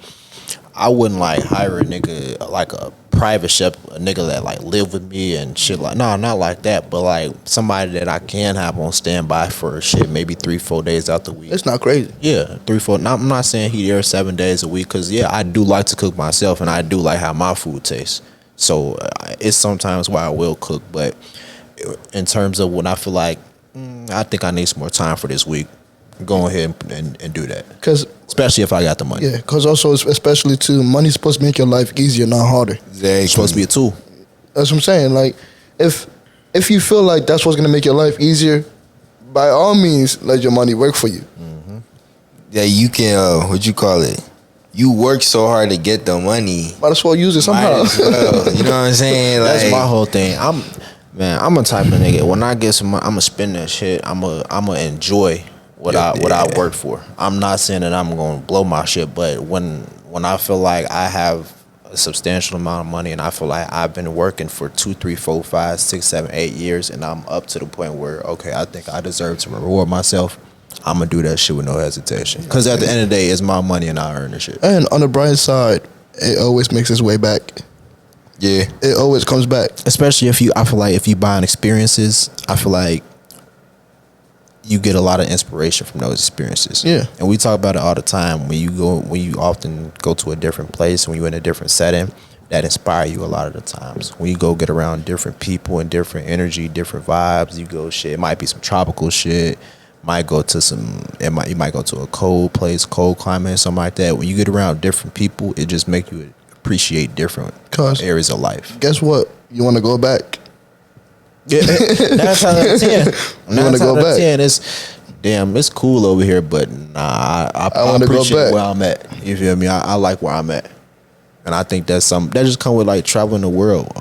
S1: like hire a nigga like a private chef, a nigga that like live with me and shit. Like no, not like that, but like somebody that I can have on standby for shit maybe 3-4 days out the week.
S3: It's not crazy.
S1: Yeah, 3-4. I'm not saying he there 7 days a week because yeah, I do like to cook myself and I do like how my food tastes. So it's sometimes why I will cook, but in terms of when I feel like I think I need some more time for this week, go ahead and do that.
S3: Because
S1: especially if I got the money.
S3: yeah, because also especially too, money's supposed to make your life easier, not harder.
S2: Exactly.
S1: It's supposed to be a tool.
S3: That's what I'm saying. Like if you feel like that's what's gonna make your life easier, by all means, let your money work for you.
S2: Yeah, you can. What you call it? You work so hard to get the money.
S3: Might as well use it somehow.
S2: Might as well. You know what I'm saying?
S1: That's
S2: Like,
S1: my whole thing. I'm a type of nigga. When I get some money, I'ma spend that shit. I'ma enjoy what I work for. I'm not saying that I'm gonna blow my shit, but when I feel like I have a substantial amount of money and I feel like I've been working for 2, 3, 4, 5, 6, 7, 8 years and I'm up to the point where okay, I think I deserve to reward myself, I'm gonna do that shit with no hesitation. Because at the end of the day, it's my money and I earn the shit.
S3: And on the bright side, it always makes its way back.
S2: yeah,
S3: It always comes back.
S1: Especially I feel like if you buying experiences, I feel like you get a lot of inspiration from those experiences.
S3: Yeah.
S1: And we talk about it all the time. When you often go to a different place, when you're in a different setting, that inspire you a lot of the times. When you go get around different people and different energy, different vibes, you go shit. It might be some tropical shit. You might go to a cold place, cold climate, something like that. When you get around different people, it just make you appreciate different
S3: 'Cause
S1: areas of life.
S3: guess what? You want to go back.
S1: Yeah, 9 times out of 10. 9
S3: wanna
S1: times
S3: go
S1: out of
S3: back.
S1: 10, it's cool over here, but nah, I
S3: wanna go
S1: appreciate
S3: back.
S1: where I'm at. You feel me? I like where I'm at, and I think that's something that just come with like traveling the world.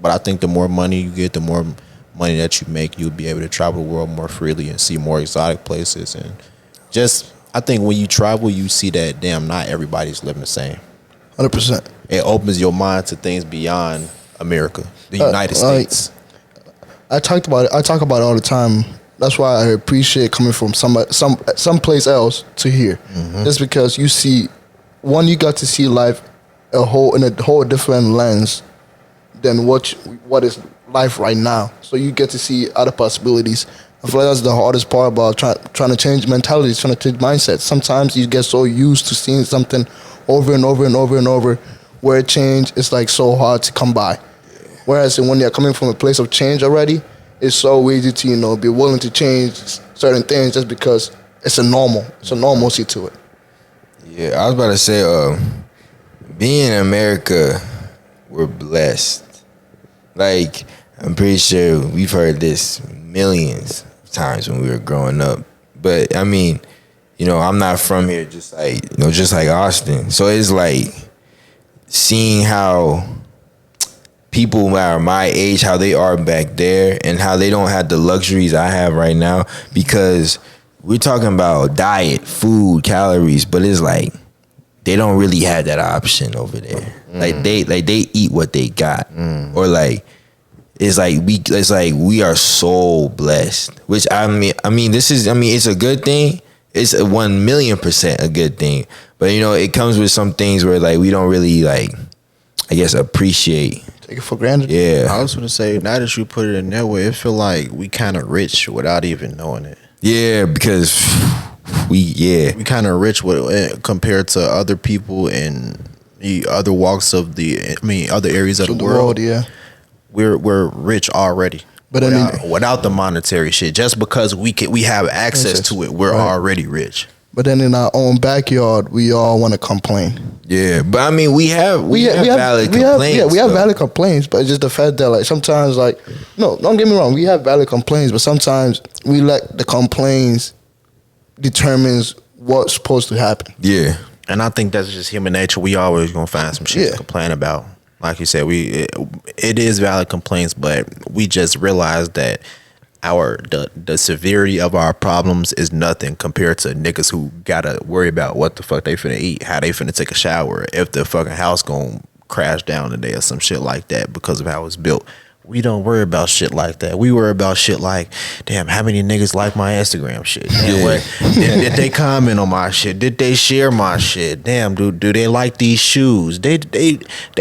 S1: But I think the more money you get, the more money that you make, you'll be able to travel the world more freely and see more exotic places. And just, I think when you travel, you see that damn, not everybody's living the same.
S3: 100%.
S1: It opens your mind to things beyond America, the United
S3: like-
S1: States.
S3: I talk about it all the time. That's why I appreciate coming from some place else to here. Just because you see, you got to see life in a whole different lens than what is life right now. So you get to see other possibilities. I feel like that's the hardest part about trying to change mentalities, trying to change mindsets. Sometimes you get so used to seeing something over and over and over and over, where change is like so hard to come by. Whereas when you're coming from a place of change already, it's so easy to be willing to change certain things just because it's a normalcy to it.
S2: yeah. I was about to say, being in America, we're blessed. Like, I'm pretty sure we've heard this millions of times when we were growing up. But I mean, I'm not from here, just like Austin. So it's like seeing how people are my age, how they are back there, and how they don't have the luxuries I have right now, because we're talking about diet, food, calories, but it's like they don't really have that option over there. Like they eat what they got, or like it's like we are so blessed. Which I mean, it's a good thing. It's 1,000,000% a good thing. But it comes with some things where like we don't really like, I guess, appreciate.
S3: Take it for granted.
S2: Yeah.
S1: I was gonna say, now that you put it in that way, it feel like we kind of rich without even knowing it.
S2: Yeah, because we
S1: kind of rich with compared to other people in the other walks of other areas of the world.
S3: Yeah.
S1: We're rich already.
S3: But
S1: without the monetary shit, just because we have access to it, we're already rich.
S3: But then in our own backyard, we all want to complain.
S2: Yeah, but I mean, we have valid complaints.
S3: We have valid complaints, but it's just the fact that like sometimes no, don't get me wrong, we have valid complaints, but sometimes we let the complaints determines what's supposed to happen.
S2: Yeah,
S1: and I think that's just human nature. We always gonna find some shit to complain about. Like you said, it is valid complaints, but we just realized that the severity of our problems is nothing compared to niggas who gotta worry about what the fuck they finna eat, how they finna take a shower, if the fucking house gonna crash down today or some shit like that because of how it's built. We don't worry about shit like that. We worry about shit like, damn, how many niggas like my Instagram shit? Damn, did they comment on my shit? Did they share my shit? Damn, do they like these shoes? They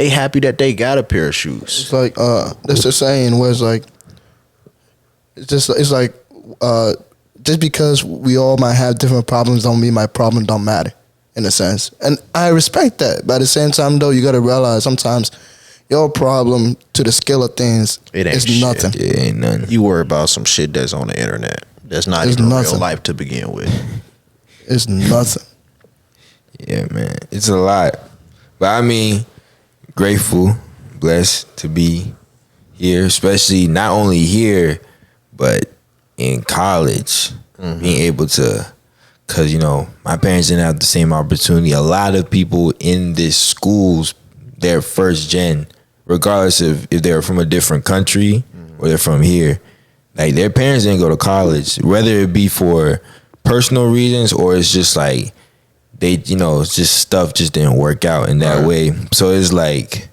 S1: happy that they got a pair of shoes.
S3: It's like that's the saying where it's like just because we all might have different problems don't mean my problem don't matter, in a sense. And I respect that. But at the same time though, you gotta realize sometimes your problem to the scale of things is nothing.
S2: It ain't nothing.
S1: You worry about some shit that's on the internet. That's not even real life to begin with.
S3: It's nothing.
S2: Yeah, man. It's a lot. But I mean, grateful, blessed to be here, especially not only here, but in college. Being able to, because, my parents didn't have the same opportunity. A lot of people in this schools, they're first gen, regardless of if they're from a different country or they're from here. Like, their parents didn't go to college, whether it be for personal reasons or it's just like they, it's just stuff just didn't work out in that way. So it's like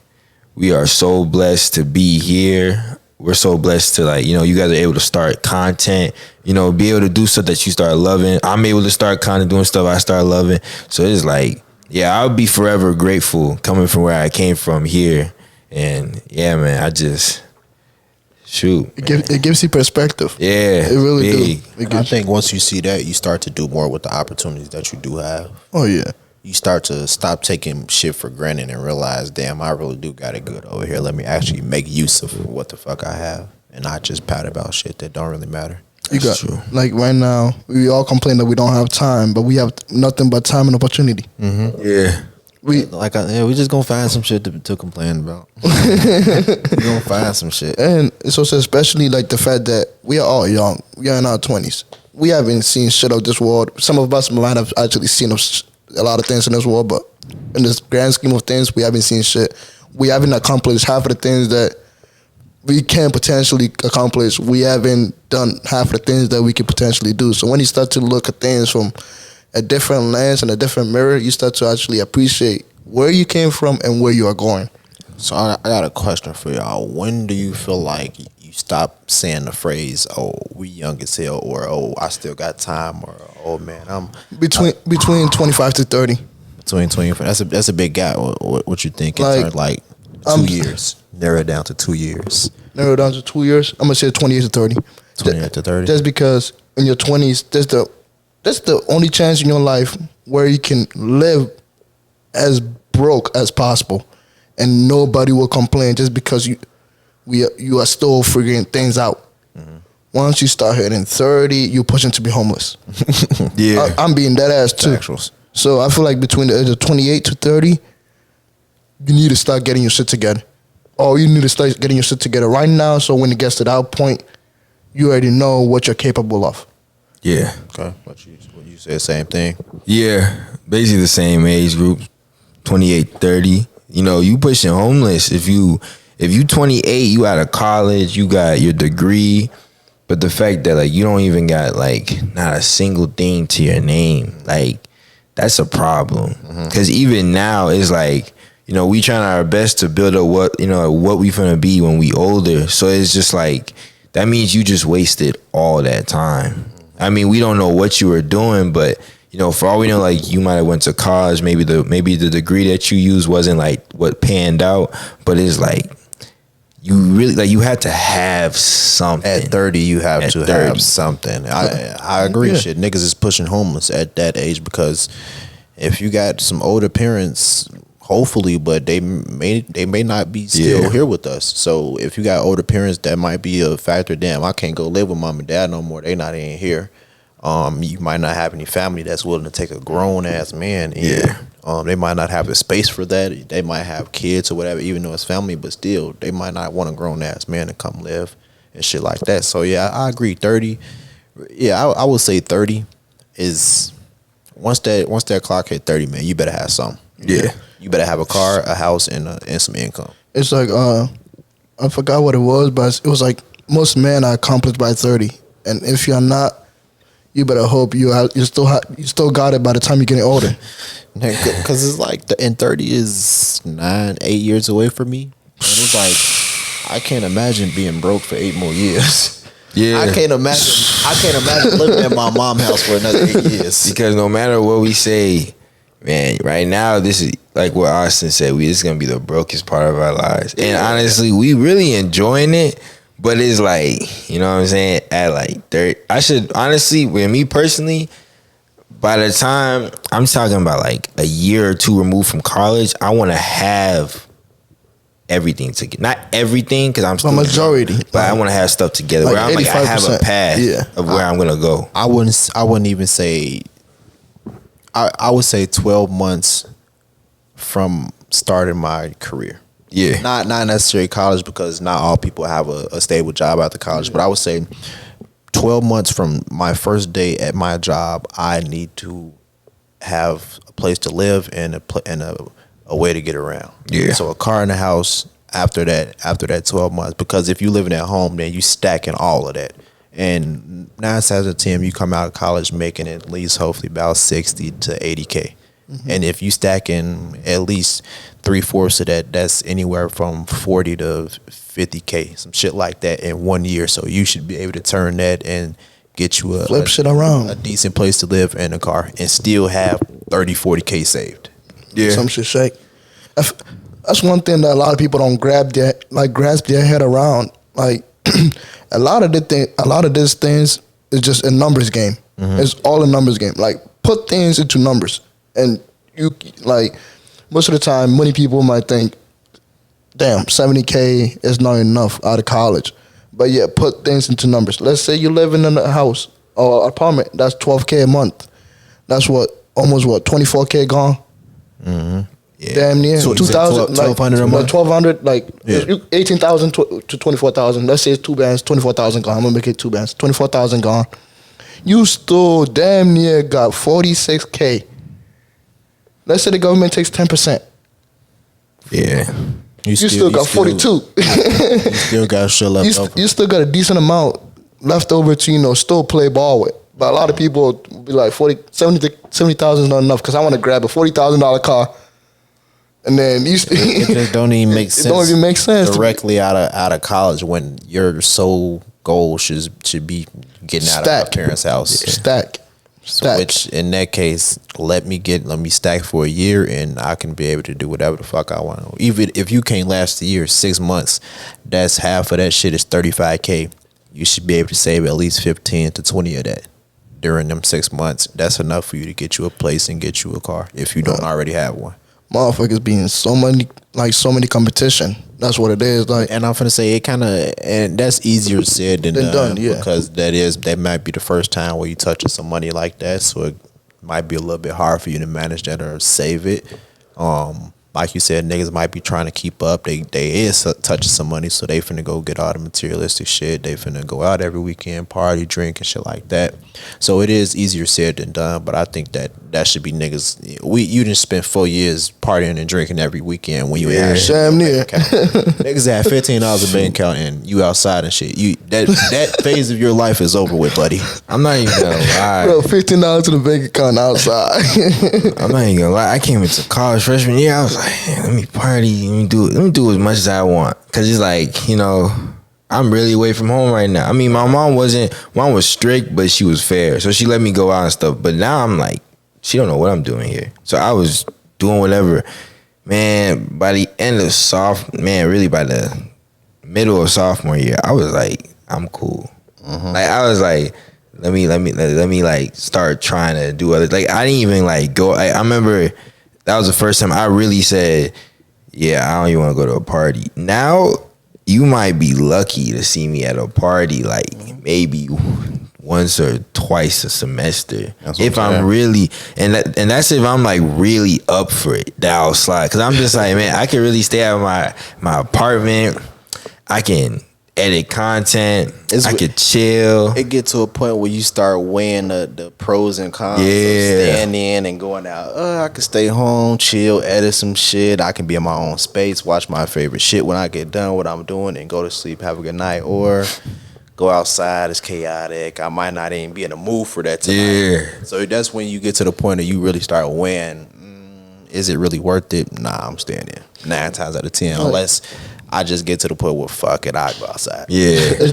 S2: we are so blessed to be here. We're so blessed to you guys are able to start content, be able to do stuff that you start loving. I'm able to start kind of doing stuff I start loving. So it's like, yeah, I'll be forever grateful coming from where I came from here. And yeah, man, I just it
S3: gives you perspective.
S2: Yeah,
S3: it really
S1: do. I think once you see that, you start to do more with the opportunities that you do have.
S3: Oh yeah.
S1: You start to stop taking shit for granted and realize, damn, I really do got it good over here. Let me actually make use of what the fuck I have and not just pout about shit that don't really matter.
S3: That's true. Like right now, we all complain that we don't have time, but we have nothing but time and opportunity.
S2: Yeah.
S1: We just gonna find some shit to complain about. We gonna find some shit.
S3: And it's also especially like the fact that we are all young. We are in our 20s. We haven't seen shit of this world. Some of us might have actually seen a lot of things in this world, but in this grand scheme of things, we haven't seen shit. We haven't accomplished half of the things that we can potentially accomplish. We haven't done half of the things that we could potentially do. So when you start to look at things from a different lens and a different mirror, you start to actually appreciate where you came from and where you are going.
S1: So I got a question for y'all. When do you feel like you stop saying the phrase, "Oh, we young as hell," or "Oh, I still got time," or "Oh man, I'm
S3: between 25 to 30."
S1: Between 25, that's a big gap. What you think? In terms like 2 years, narrow it down to 2 years.
S3: Narrow it down to 2 years. I'm gonna say 28 to 30.
S1: 28 to 30.
S3: Just because in your 20s, that's the only chance in your life where you can live as broke as possible, and nobody will complain just because you are still figuring things out. Once you start hitting 30, you're pushing to be homeless.
S2: Yeah,
S3: I'm being dead ass too.
S1: Actuals.
S3: So I feel like between the age of 28 to 30, you need to start getting your shit together. Or you need to start getting your shit together right now, so when it gets to that point, you already know what you're capable of.
S2: Yeah.
S1: Okay. What you said, same thing.
S2: Yeah, basically the same age group, 28, 30. You pushing homeless. If you 28, you out of college, you got your degree, but the fact that you don't even got not a single thing to your name, that's a problem. Because even now it's we trying our best to build up what we finna be when we older. So it's just that means you just wasted all that time. I mean, we don't know what you were doing, but for all we know, you might have went to college. Maybe the degree that you used wasn't what panned out. But it's you really like you had to have something.
S1: At 30, you have
S2: At
S1: to
S2: 30.
S1: have something. I agree.
S3: Yeah.
S1: Shit, niggas is pushing homeless at that age because if you got some older parents, hopefully, but they may not be still here with us. So if you got older parents, that might be a factor. Damn, I can't go live with mom and dad no more. They not in here. You might not have any family that's willing to take a grown ass man in. They might not have the space for that. They might have kids or whatever, even though it's family, but still, they might not want a grown ass man to come live and shit like that. So yeah, I agree. 30. Yeah, I would say 30 is once that clock hit 30, man, you better have something.
S2: Yeah.
S1: You better have a car, a house, and some income.
S3: It's like I forgot what it was, but it was like most men are accomplished by 30, and if you're not, you better hope you still got it by the time you're getting older.
S1: Because it's like and 30 is 8 years away from me, and it's like I can't imagine being broke for 8 more years.
S2: Yeah,
S1: I can't imagine living at my mom's house for another 8 years.
S2: Because no matter what we say, man, right now this is like what Austin said. This is gonna be the brokest part of our lives, and honestly, we really enjoying it. But it's like, you know what I'm saying? At like 30, I should honestly, with me personally, by the time I'm talking about like a year or two removed from college, I want to have everything together. Not everything, because I'm still
S3: majority,
S2: but I want to have stuff together
S3: like
S2: where I'm like I have a
S3: 85%.
S2: path of where I'm gonna go.
S1: I wouldn't even say. I would say 12 months from starting my career.
S2: Yeah,
S1: Not necessarily college, because not all people have a stable job after college. But I would say 12 months from my first day at my job, I need to have a place to live and a way to get around.
S2: Yeah.
S1: So a car and a house after that 12 months. Because if you living at home, then you stacking all of that. And 9 times out of 10, you come out of college making at least hopefully about 60 to 80K. Mm-hmm. And if you stack in at least 3/4 of that, that's anywhere from 40 to 50K, some shit like that in 1 year. So you should be able to turn that and get you
S3: Flip shit around.
S1: a decent place to live and a car and still have 30, 40K saved.
S2: yeah.
S3: Some shit shake. That's one thing that a lot of people don't grasp their head around. Like a lot of these things is just a numbers game. Mm-hmm. It's all a numbers game. Like put things into numbers, and you like most of the time, many people might think, "Damn, 70K is not enough out of college." But yeah, put things into numbers. Let's say you're living in a house or apartment. That's 12K a month. That's almost 24K gone.
S1: Mm-hmm.
S2: Yeah.
S3: Damn near.
S1: So
S3: 2,000,
S1: 1,200 a month?
S3: 1,200, like
S1: Yeah.
S3: 18,000 to 24,000. Let's say it's 2 bands, 24,000 gone. I'm gonna make it 2 bands, 24,000 gone. You still damn near got 46K. Let's say the government takes 10%.
S2: Yeah.
S3: You still got 42.
S1: You still got shit left over.
S3: You still got a decent amount left over to, still play ball with. But a lot of people will be like 70,000 is not enough because I want to grab a $40,000 car. And then
S1: It just don't even make sense.
S3: It don't even make sense
S1: directly out of college when your sole goal should be getting out of my parents' house.
S3: Stack.
S1: So which in that case, let me stack for a year and I can be able to do whatever the fuck I want. Even if you can't last a year, 6 months, that's half of that shit is 35K. You should be able to save at least 15 to 20 of that during them 6 months. That's enough for you to get you a place and get you a car if you don't already have one.
S3: Motherfuckers being so many competition. That's what it is. Like,
S1: and I'm finna say and that's easier said than done.
S3: Yeah.
S1: Because that might be the first time where you touching some money like that, so it might be a little bit hard for you to manage that or save it. Like you said, niggas might be trying to keep up. They is touching some money, so they finna go get all the materialistic shit. They finna go out every weekend, party, drink, and shit like that. So it is easier said than done. But I think that should be niggas. You didn't spend 4 years partying and drinking every weekend when you had
S3: damn near.
S1: niggas had $15 in bank account and you outside and shit. That phase of your life is over with, buddy.
S2: I'm not even gonna lie.
S3: Bro, $15 to the bank account outside.
S2: I'm not even gonna lie. I came into college freshman year. I was like, let me party. Let me do as much as I want. Cause it's like, I'm really away from home right now. I mean, my mom was strict, but she was fair. So she let me go out and stuff. But now I'm like, she don't know what I'm doing here. So I was doing whatever. Man, by the end of really by the middle of sophomore year, I was like, I'm cool. Like I was like, let me like start trying to do other. Like I didn't even like go. I remember that was the first time I really said, yeah, I don't even want to go to a party. Now you might be lucky to see me at a party, like maybe once or twice a semester. If I'm really, and that's if I'm like really up for it, that I'll slide. Cause I'm just like, man, I can really stay at my apartment. I can edit content. I could chill.
S1: It get to a point where you start weighing the pros and cons of staying in and going out. I can stay home, chill, edit some shit. I can be in my own space, watch my favorite shit when I get done what I'm doing, and go to sleep, have a good night. Or go outside, it's chaotic. I might not even be in the mood for that tonight.
S2: Yeah.
S1: So that's when you get to the point that you really start weighing, is it really worth it? Nah, I'm staying in. 9 times out of 10, unless I just get to the point where fuck it, I go outside.
S2: Yeah.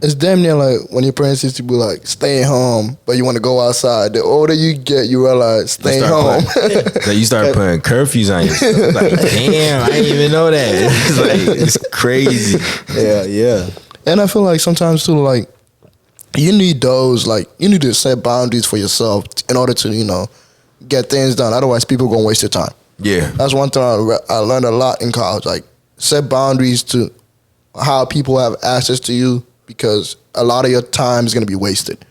S3: It's damn near like when your parents used to be like, stay home, but you want to go outside. The older you get, you realize staying home.
S2: So you start putting curfews on yourself. Like, damn, I didn't even know that. It's like, it's crazy.
S1: Yeah.
S3: And I feel like sometimes too, like, you need those, like, you need to set boundaries for yourself in order to, you know, get things done. Otherwise, people going to waste your time.
S2: Yeah.
S3: That's one thing I learned a lot in college. Like, set boundaries to how people have access to you, because a lot of your time is going to be wasted.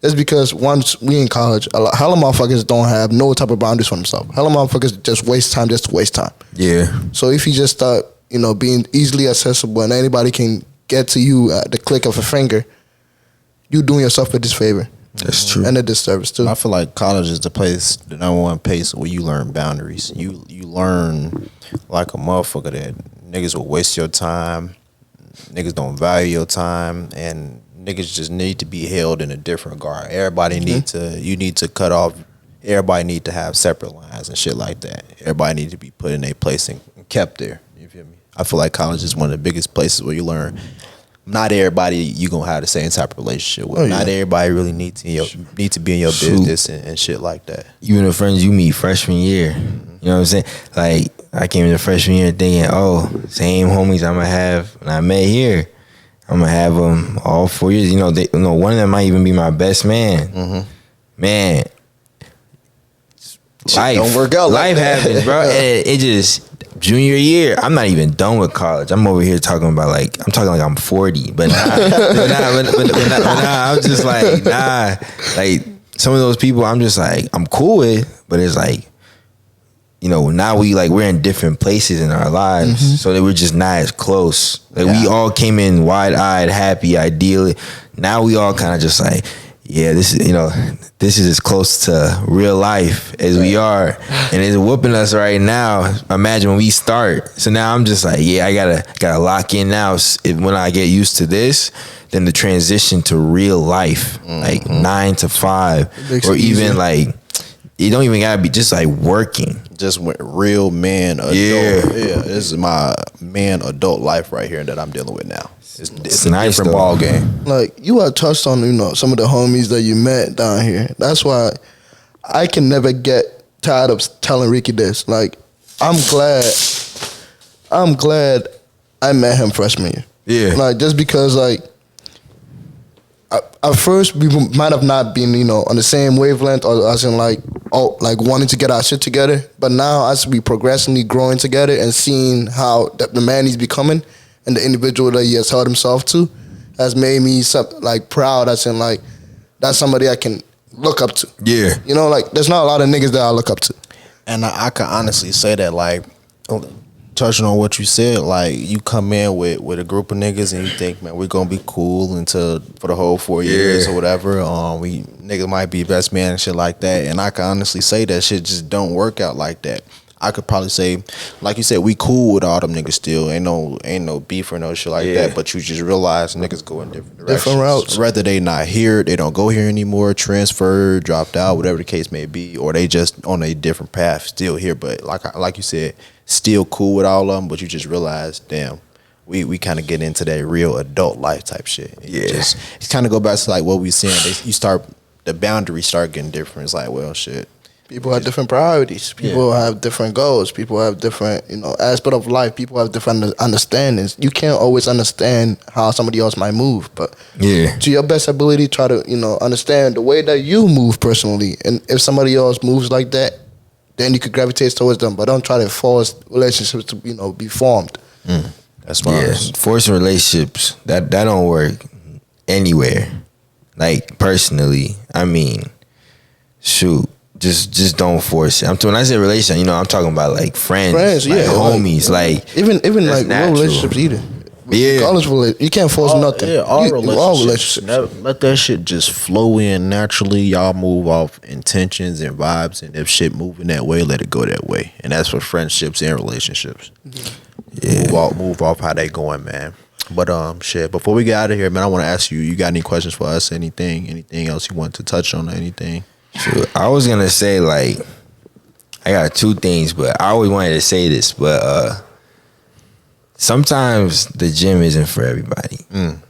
S3: It's because once we in college, hella motherfuckers don't have no type of boundaries for themselves. Hella motherfuckers just waste time just to waste time.
S2: Yeah.
S3: So if you just start, you know, being easily accessible and anybody can get to you at the click of a finger, you doing yourself a disfavor.
S2: That's true.
S3: And a disservice too.
S1: I feel like college is the place, the number one place where you learn boundaries. You learn like a motherfucker that niggas will waste your time, niggas don't value your time, and niggas just need to be held in a different regard. Everybody you need to cut off. Everybody need to have separate lines and shit like that. Everybody need to be put in a place and kept there. You feel me? I feel like college is one of the biggest places where you learn. Not everybody you gonna have the same type of relationship with. Not everybody really need to be in your business and shit like that.
S2: Even the friends you meet freshman year, you know what I'm saying? Like I came into freshman year thinking, oh, same homies I'm gonna have when I met here, I'm gonna have them all 4 years. You know, one of them might even be my best man. Man, life
S1: don't work out.
S2: Life
S1: like that.
S2: happens, bro. And it just. Junior year, I'm not even done with college. I'm over here talking about I'm talking like I'm 40, but I'm just like, like some of those people I'm just like, I'm cool with, but it's like, you know, now we're in different places in our lives, so that we're just not as close. Like we all came in wide-eyed, happy, ideally. Now we all kind of just like, yeah, this is as close to real life as we are, and it's whooping us right now. Imagine when we start. So now I'm just like, yeah, I gotta lock in now. When I get used to this, then the transition to real life, like 9 to 5, or even like, you don't even gotta be just like working.
S1: Just real man adult. Yeah, this is my man adult life right here that I'm dealing with now. It's a
S2: nice
S1: different ball game.
S3: Like you had touched on, you know, some of the homies that you met down here. That's why I can never get tired of telling Ricky this. Like, I'm glad I met him freshman year.
S2: Yeah.
S3: Like, just because, like, at first we might have not been, you know, on the same wavelength, or as in like wanting to get our shit together. But now, as we progressively growing together and seeing how the man he's becoming and the individual that he has held himself to, has made me like proud. As in like, that's somebody I can look up to.
S2: Yeah.
S3: You know, like, there's not a lot of niggas that I look up to.
S1: And I can honestly say that, like, touching on what you said, like, you come in with a group of niggas and you think, man, we're gonna be cool for the whole 4 years or whatever. We niggas might be best man and shit like that. And I can honestly say that shit just don't work out like that. I could probably say, like you said, we cool with all them niggas still. Ain't no beef or no shit like that. But you just realize niggas go in different directions.
S3: Different routes.
S1: Whether they not here, they don't go here anymore, transferred, dropped out, whatever the case may be, or they just on a different path, still here. But like you said, still cool with all of them. But you just realize, damn, we kind of get into that real adult life type shit. It's kind of go back to like what we saying. The boundaries start getting different. It's like, well, shit.
S3: People have different priorities. People have different goals. People have different, aspect of life. People have different understandings. You can't always understand how somebody else might move, but to your best ability, try to, understand the way that you move personally. And if somebody else moves like that, then you could gravitate towards them. But don't try to force relationships to, be formed.
S1: That's smart.
S2: Yeah, forcing relationships that don't work anywhere. Like personally, I mean, shoot. Just don't force it. When I say relationship, I'm talking about like friends, like homies, like
S3: even like real relationships either. College you can't force nothing.
S1: Yeah, all relationships. Let that shit just flow in naturally. Y'all move off intentions and vibes, and if shit moving that way, let it go that way. And that's for friendships and relationships. Yeah, move off how they going, man. But shit. Before we get out of here, man, I want to ask you. You got any questions for us? Anything else you want to touch on? Or anything?
S2: Sure. I was gonna say, like, I got two things, but I always wanted to say this, but sometimes the gym isn't for everybody, and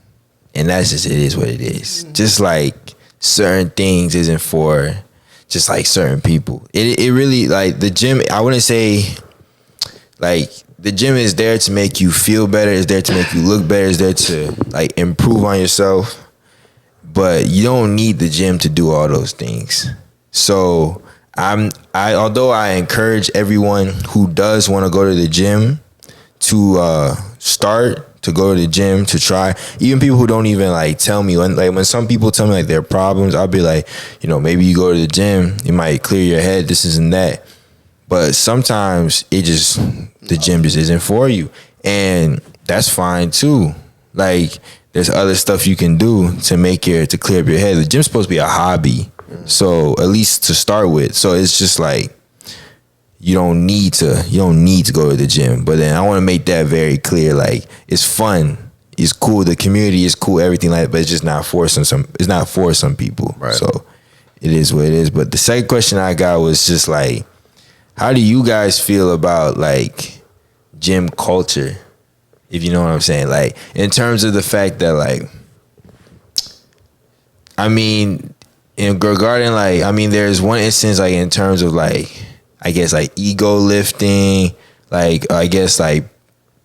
S2: that's just, it is what it is. Just like certain things isn't for just like certain people. It really, like, the gym, I wouldn't say like the gym is there to make you feel better, it's there to make you look better, it's there to like improve on yourself. But you don't need the gym to do all those things. So although I encourage everyone who does want to go to the gym to start to go to the gym to try. Even people who don't even like tell me when some people tell me like their problems, I'll be like, maybe you go to the gym, it might clear your head, this and that. But sometimes the gym just isn't for you, and that's fine too. Like, there's other stuff you can do to clear up your head. The gym's supposed to be a hobby, so at least to start with. So it's just like you don't need to go to the gym. But then I want to make that very clear. Like, it's fun, it's cool, the community is cool, everything like that, but it's just not for some people. Right. So it is what it is. But the second question I got was just like, how do you guys feel about like gym culture? If you know what I'm saying, like in terms of the fact that like, I mean, regarding like, I mean, there's one instance like in terms of like, I guess like ego lifting, like I guess like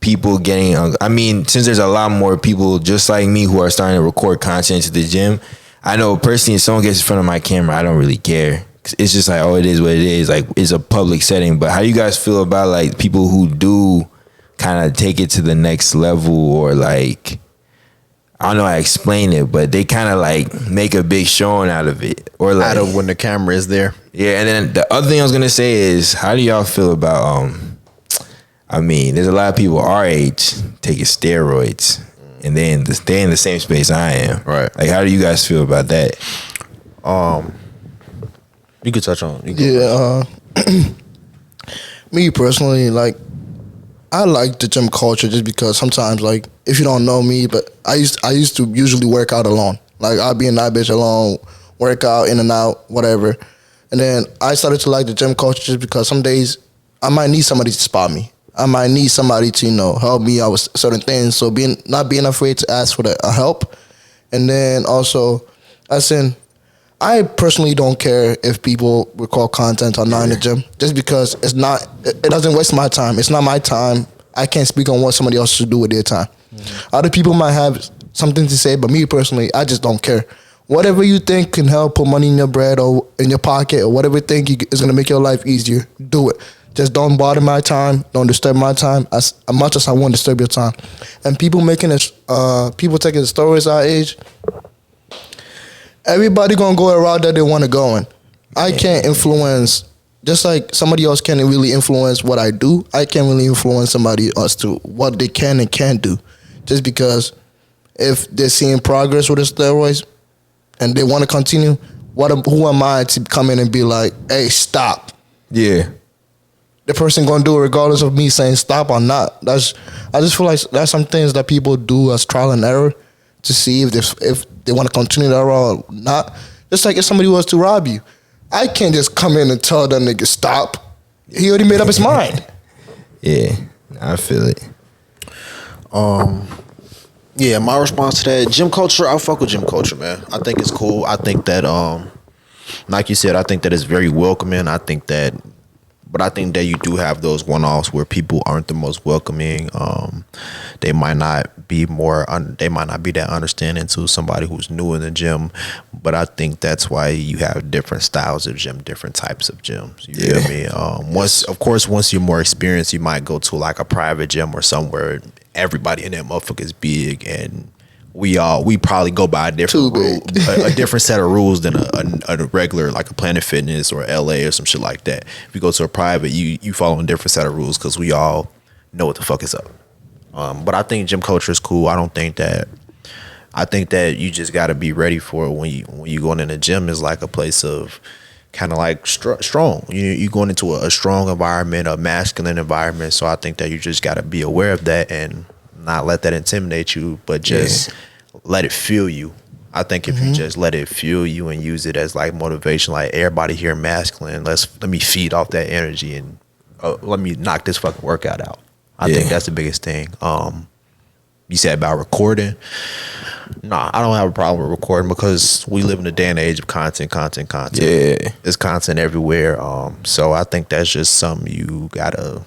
S2: people getting, I mean, since there's a lot more people just like me who are starting to record content to the gym, I know personally if someone gets in front of my camera, I don't really care. It's just like, oh, it is what it is. Like, it's a public setting. But how do you guys feel about like people who do kind of take it to the next level, or like, I don't know how to explain it, but they kind of like make a big showing out of it, or like
S1: out of when the camera is there.
S2: Yeah, and then the other thing I was gonna say is, how do y'all feel about I mean, there's a lot of people our age taking steroids, and they in the same space I am.
S1: Right.
S2: Like, how do you guys feel about that?
S1: You could touch on.
S3: Me personally, like, I like the gym culture just because sometimes, like, if you don't know me, but I used to usually work out alone. Like, I'd be in that bitch alone, work out, in and out, whatever. And then I started to like the gym culture just because some days I might need somebody to spot me. I might need somebody to, help me out with certain things. So not being afraid to ask for the help. And then also, I personally don't care if people record content or not in the gym, just because it doesn't waste my time. It's not my time. I can't speak on what somebody else should do with their time. Other people might have something to say, but me personally, I just don't care. Whatever you think can help put money in your bread or in your pocket, or whatever you think is going to make your life easier, do it. Just don't bother my time. Don't disturb my time as much as I won't disturb your time. And people taking the stories our age, everybody gonna go a route that they want to go in. I can't influence, just like somebody else can't really influence what I do. I can't really influence somebody else to what they can and can't do. Just because if they're seeing progress with the steroids and they want to continue, who am I to come in and be like, hey, stop?
S2: Yeah.
S3: The person gonna do it regardless of me saying stop or not. I just feel like that's some things that people do as trial and error to see if they want to continue that route or not. Just like if somebody was to rob you, I can't just come in and tell that nigga stop. He already made up his mind.
S2: Yeah, I feel it.
S1: Yeah, my response to that, gym culture, I fuck with gym culture, man. I think it's cool. I think that like you said, I think that it's very welcoming. But I think that you do have those one-offs where people aren't the most welcoming. They might not be they might not be that understanding to somebody who's new in the gym. But I think that's why you have different styles of gym, different types of gyms. You feel me? Once you're more experienced, you might go to like a private gym or somewhere. Everybody in that motherfucker is big, and we probably go by a different a different set of rules than a regular, like a Planet Fitness or LA or some shit like that. If you go to a private, you follow a different set of rules because we all know what the fuck is up. But I think gym culture is cool. I think that you just got to be ready for it when you going in the gym. Is like a place of kind of like strong. You going into a strong environment, a masculine environment. So I think that you just got to be aware of that and not let that intimidate you, but just let it fuel you. I think if you just let it fuel you and use it as like motivation, like everybody here masculine, let me feed off that energy and let me knock this fucking workout out. I think that's the biggest thing. You said about recording. Nah, I don't have a problem with recording because we live in a day and age of content. Yeah. There's content everywhere. So I think that's just something you gotta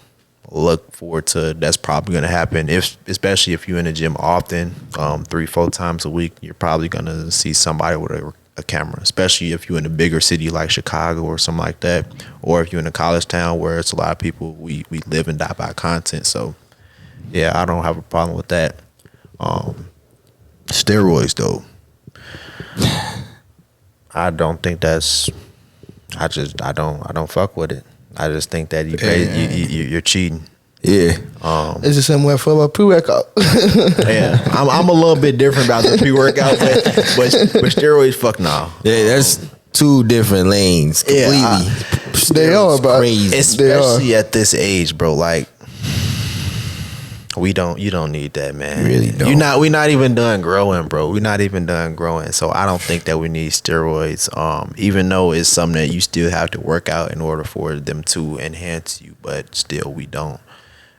S1: look forward to. That's probably gonna happen, especially if you're in the gym often, 3-4 times a week. You're probably gonna see somebody with a camera, especially if you're in a bigger city like Chicago or something like that, or if you're in a college town where it's a lot of people. We live and die by content. So yeah, I don't have a problem with that. Steroids though, I don't think that's. I don't fuck with it. I just think that you're cheating.
S2: Yeah.
S3: It's the same way I feel about pre-workout.
S1: Yeah, I'm a little bit different about the pre-workout, but steroids, fuck no.
S2: Yeah, that's two different lanes completely.
S1: Yeah,
S3: they are, bro.
S2: Crazy.
S1: Especially at this age, bro. Like, you don't need that, man.
S2: Really don't.
S1: We're not even done growing, bro. We're not even done growing. So I don't think that we need steroids. Even though it's something that you still have to work out in order for them to enhance you, but still we don't.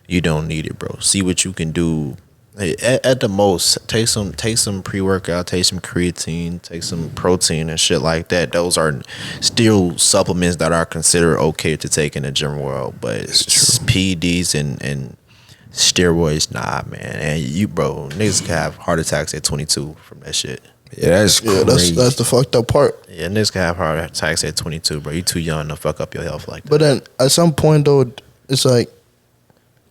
S1: You don't need it, bro. See what you can do. At the most, take some pre-workout, take some creatine, take some protein and shit like that. Those are still supplements that are considered okay to take in the gym world. But PEDs and steroids, nah, man. And niggas can have heart attacks at 22 from that shit.
S2: Yeah, that's crazy.
S3: That's the fucked up part.
S1: Yeah, niggas can have heart attacks at 22, bro. You too young to fuck up your health like that.
S3: But then at some point though, it's like,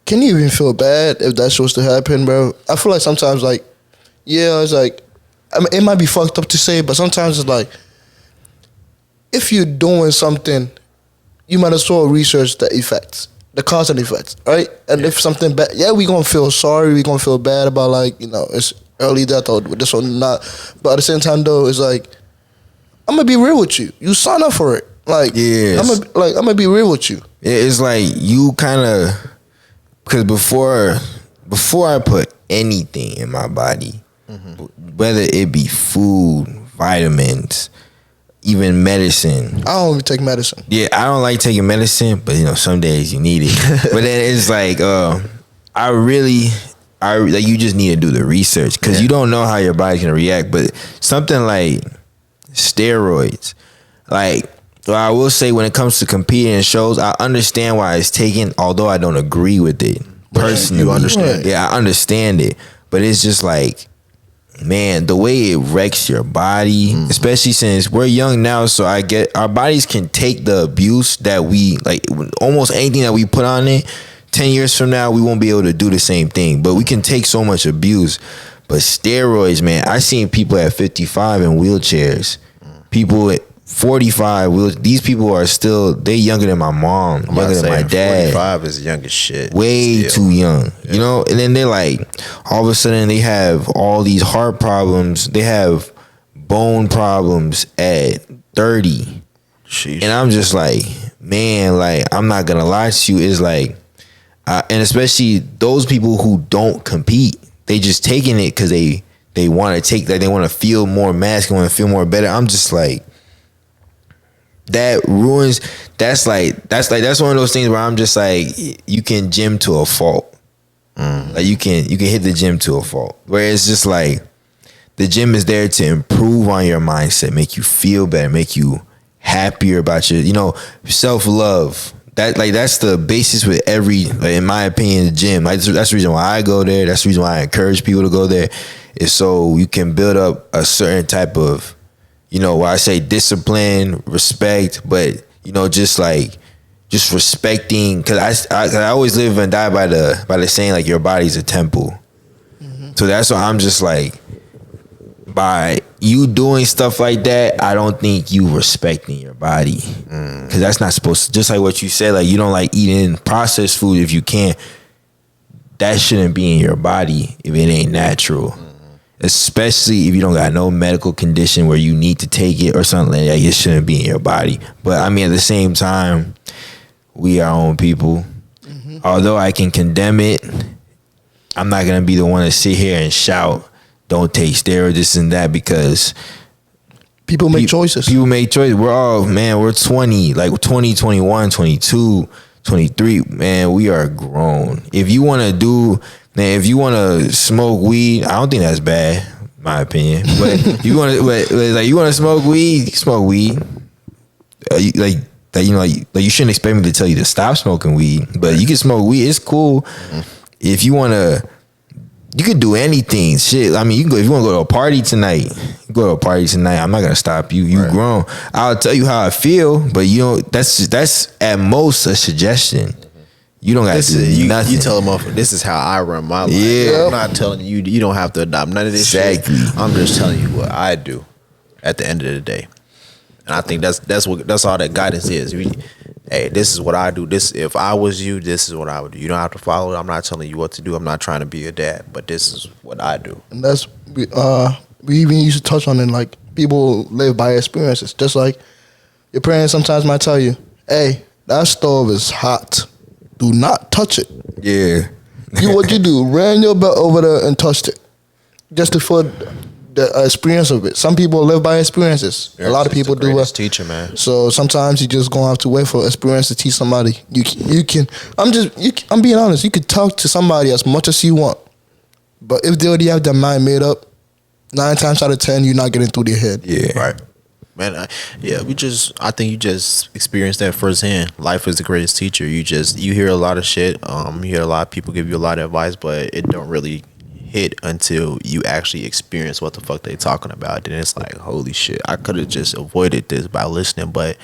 S3: can you even feel bad if that's supposed to happen, bro? I feel like sometimes, like, yeah, it's like, I mean, it might be fucked up to say, but sometimes it's like, if you're doing something, you might as well research the effects, the cause and effects, right? And if something bad, we gonna feel sorry, we gonna feel bad about, like, it's early death or this or not. But at the same time, though, it's like, I'm gonna be real with you. You sign up for it, like, I'm gonna be real with you.
S2: Yeah, it's like you kind of. Because before I put anything in my body, whether it be food, vitamins, even medicine.
S3: I don't even take medicine.
S2: Yeah, I don't like taking medicine, but some days you need it. But then it's like, you just need to do the research because you don't know how your body's gonna react. But something like steroids, like. So I will say when it comes to competing in shows, I understand why it's taken, although I don't agree with it personally.
S1: You understand?
S2: Yeah, I understand it. But it's just like, man, the way it wrecks your body, especially since we're young now, so I get our bodies can take the abuse that we, like, almost anything that we put on it. 10 years from now, we won't be able to do the same thing. But we can take so much abuse. But steroids, man, I seen people at 55 in wheelchairs. People at 45, these people are still, they younger than my mom, younger than my dad.
S1: 45 is young as shit.
S2: Way too young, and then they're like, all of a sudden they have all these heart problems, they have bone problems at 30.
S1: Sheesh.
S2: And I'm just like, man, like, I'm not gonna lie to you, it's like, and especially those people who don't compete, they just taking it because they want to take that, they want to feel more masculine, want to feel more better. I'm just like, that ruins. That's one of those things where I'm just like, you can gym to a fault. Like you can hit the gym to a fault. Where it's just like the gym is there to improve on your mindset, make you feel better, make you happier about your, self-love. That's the basis with every, in my opinion, the gym. Like that's the reason why I go there. That's the reason why I encourage people to go there. Is so you can build up a certain type of, why I say discipline, respect, but just respecting. Cause I always live and die by the saying like your body's a temple. Mm-hmm. So that's why I'm just like, by you doing stuff like that, I don't think you respecting your body, because that's not supposed to. Just like what you said, like you don't like eating processed food if you can't. That shouldn't be in your body if it ain't natural, especially if you don't got no medical condition where you need to take it or something like that. It shouldn't be in your body. But I mean, at the same time, we our own people. Mm-hmm. Although I can condemn it, I'm not gonna be the one to sit here and shout, don't take steroids, this and that, because
S3: people make choices.
S2: People make choices. We're 20, like 20, 21, 22, 23. Man, we are grown. If you want to smoke weed, I don't think that's bad, my opinion. But you want to smoke weed, smoke weed. You shouldn't expect me to tell you to stop smoking weed, but you can smoke weed. It's cool. Mm-hmm. If you want to. You could do anything. Shit. I mean, you can go if you want to go to a party tonight. Go to a party tonight. I'm not gonna stop you. You grown. I'll tell you how I feel, but that's at most a suggestion. You don't got to do nothing.
S1: You tell them off. This is how I run my life.
S2: Yeah.
S1: I'm not telling you. You don't have to adopt none of this shit. I'm just telling you what I do. At the end of the day, and I think that's all that guidance is. Hey, this is what I do. This, if I was you, this is what I would do. You don't have to follow it. I'm not telling you what to do. I'm not trying to be a dad, but this is what I do.
S3: And that's we even used to touch on it. Like, people live by experiences. Just like your parents sometimes might tell you, "Hey, that stove is hot. Do not touch it."
S2: Yeah.
S3: What you do? Ran your belt over there and touched it, just to feel the experience of it. Some people live by experiences. A lot of people do.
S1: Teacher, man.
S3: So sometimes you just gonna have to wait for experience to teach somebody. You can. I'm being honest. You could talk to somebody as much as you want, but if they already have their mind made up, 9 times out of 10, you're not getting through their head.
S2: Yeah.
S1: Right. Man, I think you just experienced that firsthand. Life is the greatest teacher. You hear a lot of shit. You hear a lot of people give you a lot of advice, but it don't really hit until you actually experience what the fuck they talking about. Then it's like, holy shit, I could have just avoided this by listening, but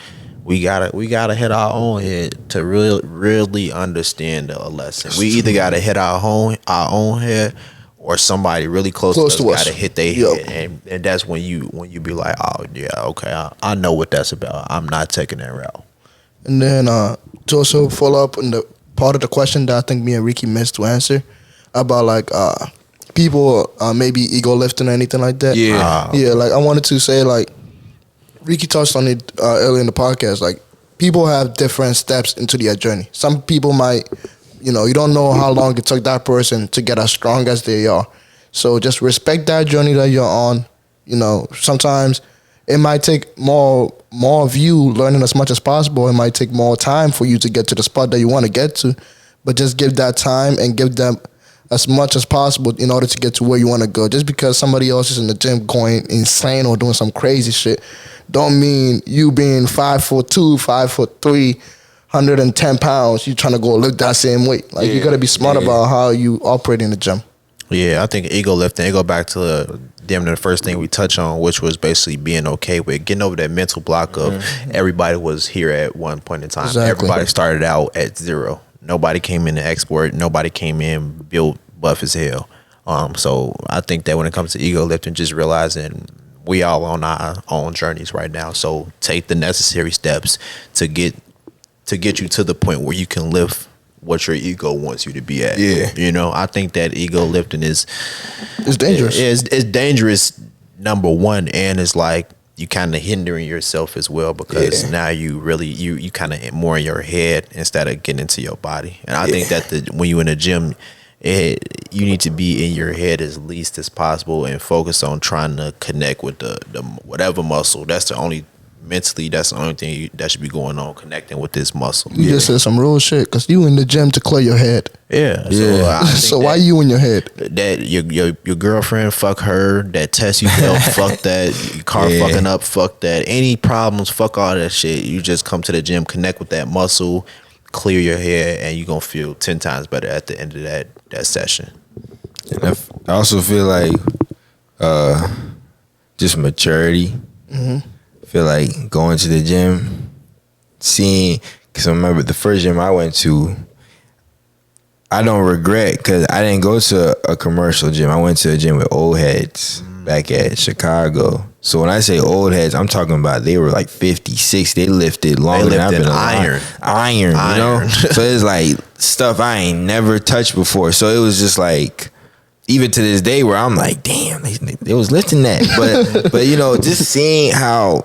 S1: we gotta hit our own head to really understand the lesson. We either gotta hit our own head, or somebody really close to us gotta hit their head, and that's when you be like, oh yeah, okay, I know what that's about. I'm not taking that route.
S3: And then to also follow up on the part of the question that I think me and Ricky missed to answer about, like, people maybe ego lifting or anything like that.
S2: Yeah.
S3: Like, I wanted to say, like, Ricky touched on it earlier in the podcast. Like, people have different steps into their journey. Some people might, you don't know how long it took that person to get as strong as they are. So just respect that journey that you're on. Sometimes it might take more of you learning as much as possible. It might take more time for you to get to the spot that you want to get to. But just give that time and give them as much as possible in order to get to where you want to go. Just because somebody else is in the gym going insane or doing some crazy shit, don't mean you being 5'2", 5'3", 110 pounds, you trying to go look that same weight. Like, you got to be smart about how you operate in the gym.
S1: Yeah, I think ego lifting, it go back to the first thing we touched on, which was basically being okay with getting over that mental block of everybody was here at one point in time. Exactly. Everybody started out at zero. Nobody came in to export. Nobody came in built buff as hell. So I think that when it comes to ego lifting, just realizing we all on our own journeys right now. So take the necessary steps to get you to the point where you can lift what your ego wants you to be at.
S2: Yeah.
S1: I think that ego lifting is
S3: dangerous.
S1: It's dangerous, number one, and it's like you kind of hindering yourself as well, because now you really you kind of more in your head instead of getting into your body. And I think that when you in a gym, you need to be in your head as least as possible and focus on trying to connect with the whatever muscle. That's the only mentally, that's the only thing that should be going on, connecting with this muscle.
S3: You just said some real shit because you in the gym to clear your head.
S1: Yeah.
S3: So why you in your head?
S1: That your girlfriend, fuck her. That test you failed, fuck that. Your car fucking up, fuck that. Any problems, fuck all that shit. You just come to the gym, connect with that muscle, clear your head, and you're gonna feel 10 times better at the end of that session.
S2: And I also feel like just maturity. I feel like going to the gym, seeing, because I remember the first gym I went to, I don't regret because I didn't go to a commercial gym. I went to a gym with old heads back at Chicago. So when I say old heads, I'm talking about they were like 50, 60. They lifted longer than I've been alive. Iron, you know? So it's like stuff I ain't never touched before. So it was just like, even to this day where I'm like, damn, they was lifting that. But you know, just seeing how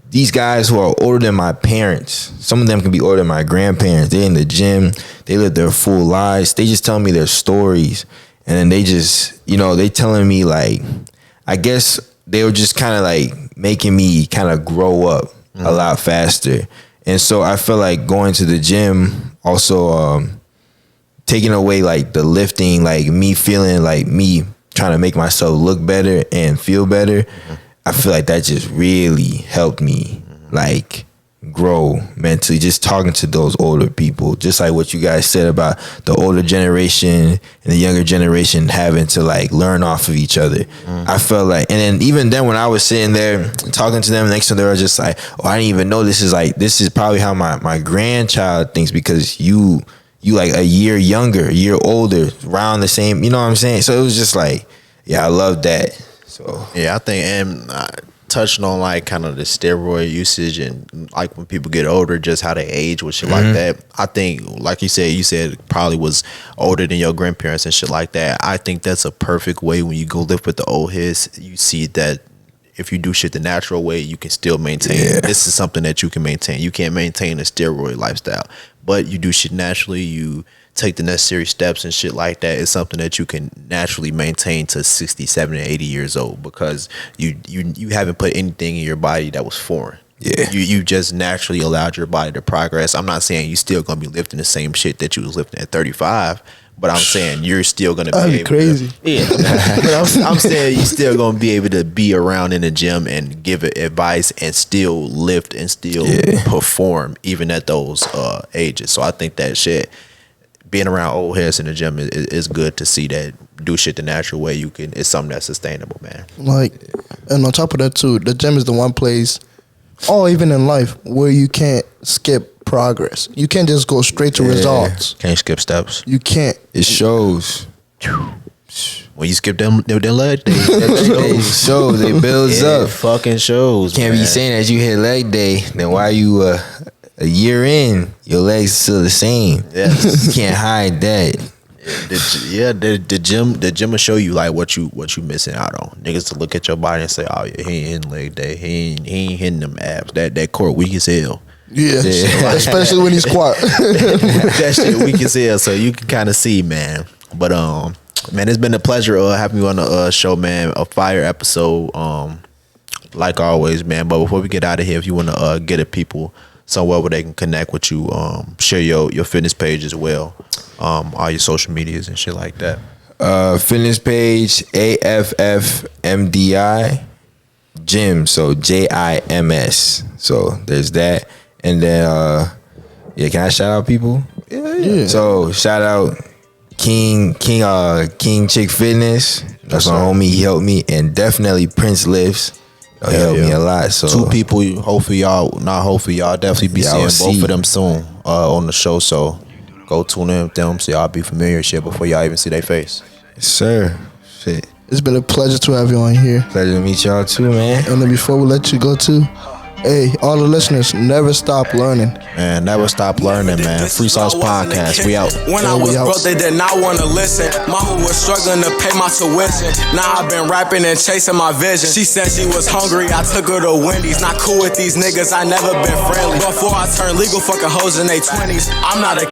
S2: these guys who are older than my parents, some of them can be older than my grandparents. They're in the gym. They live their full lives. They just tell me their stories. And then they just, you know, they telling me like, I guess they were just kind of like making me kind of grow up a lot faster. And so I feel like going to the gym also taking away like the lifting, like me feeling like me trying to make myself look better and feel better. I feel like that just really helped me like grow mentally, just talking to those older people, just like what you guys said about the older generation and the younger generation having to like learn off of each other. I felt like, and then even then when I was sitting there talking to them next to them, they were just like, oh, I didn't even know this is probably how my grandchild thinks, because you like a year younger, a year older, around the same, you know what I'm saying? So it was just like, yeah, I love that. So
S1: yeah, I think, and touching on like kind of the steroid usage and like when people get older, just how they age with shit like that. I think, like you said probably was older than your grandparents and shit like that. I think that's a perfect way when you go live with the old heads. You see that if you do shit the natural way, you can still maintain. Yeah. This is something that you can maintain. You can't maintain a steroid lifestyle, but you do shit naturally. You take the necessary steps and shit like that. It's something that you can naturally maintain to 60, 70, 80 years old, because you haven't put anything in your body that was foreign. Yeah, you just naturally allowed your body to progress. I'm not saying you still gonna be lifting the same shit that you was lifting at 35. But I'm saying you're still gonna be able
S3: crazy.
S1: But I'm saying you're still gonna be able to be around in the gym and give it advice and still lift and still perform even at those ages. So I think that shit, being around old heads in the gym is good to see that do shit the natural way. It's something that's sustainable, man.
S3: Like, and on top of that too, the gym is the one place, or even in life, where you can't skip progress. You can't just go straight to results.
S1: Can't skip steps.
S3: You can't.
S2: It shows.
S1: When you skip them leg day,
S2: it shows. It builds up.
S1: It fucking shows.
S2: Can't be saying that you hit leg day, then why you a year in, your legs still the same. Yes. You can't hide that.
S1: The gym will show you like what you missing out on. Niggas to look at your body and say, oh yeah, he ain't hitting leg day. He ain't hitting them abs. That core weak as hell.
S3: Yeah, especially when you squat.
S1: That shit weak as hell. So you can kind of see, man. But man, it's been a pleasure having you on the show, man. A fire episode, like always, man. But before we get out of here, if you want to get at people somewhere where they can connect with you, share your fitness page as well, all your social medias and shit like that.
S2: Fitness page AFFMDI Gym, so JIMS. So there's that. And then, can I shout out people? Yeah. So shout out King Chick Fitness. That's my homie. He helped me, and definitely Prince Lifts. He helped me a lot. So
S1: 2 people. Hopefully y'all definitely be seeing both of them soon on the show. So go tune in with them so y'all be familiar with shit before y'all even see their face.
S2: Yes, sir. Shit.
S3: It's been a pleasure to have you on here.
S2: Pleasure to meet y'all too, man.
S3: And then before we let you go too, hey, all the listeners, never stop learning.
S1: Man, never stop learning, man. Free Sauce Podcast, we out.
S4: When I was broke, they did not want to listen. Mama was struggling to pay my tuition. Now I've been rapping and chasing my vision. She said she was hungry, I took her to Wendy's. Not cool with these niggas, I never been friendly. Before I turned legal, fucking hoes in their 20s. I'm not a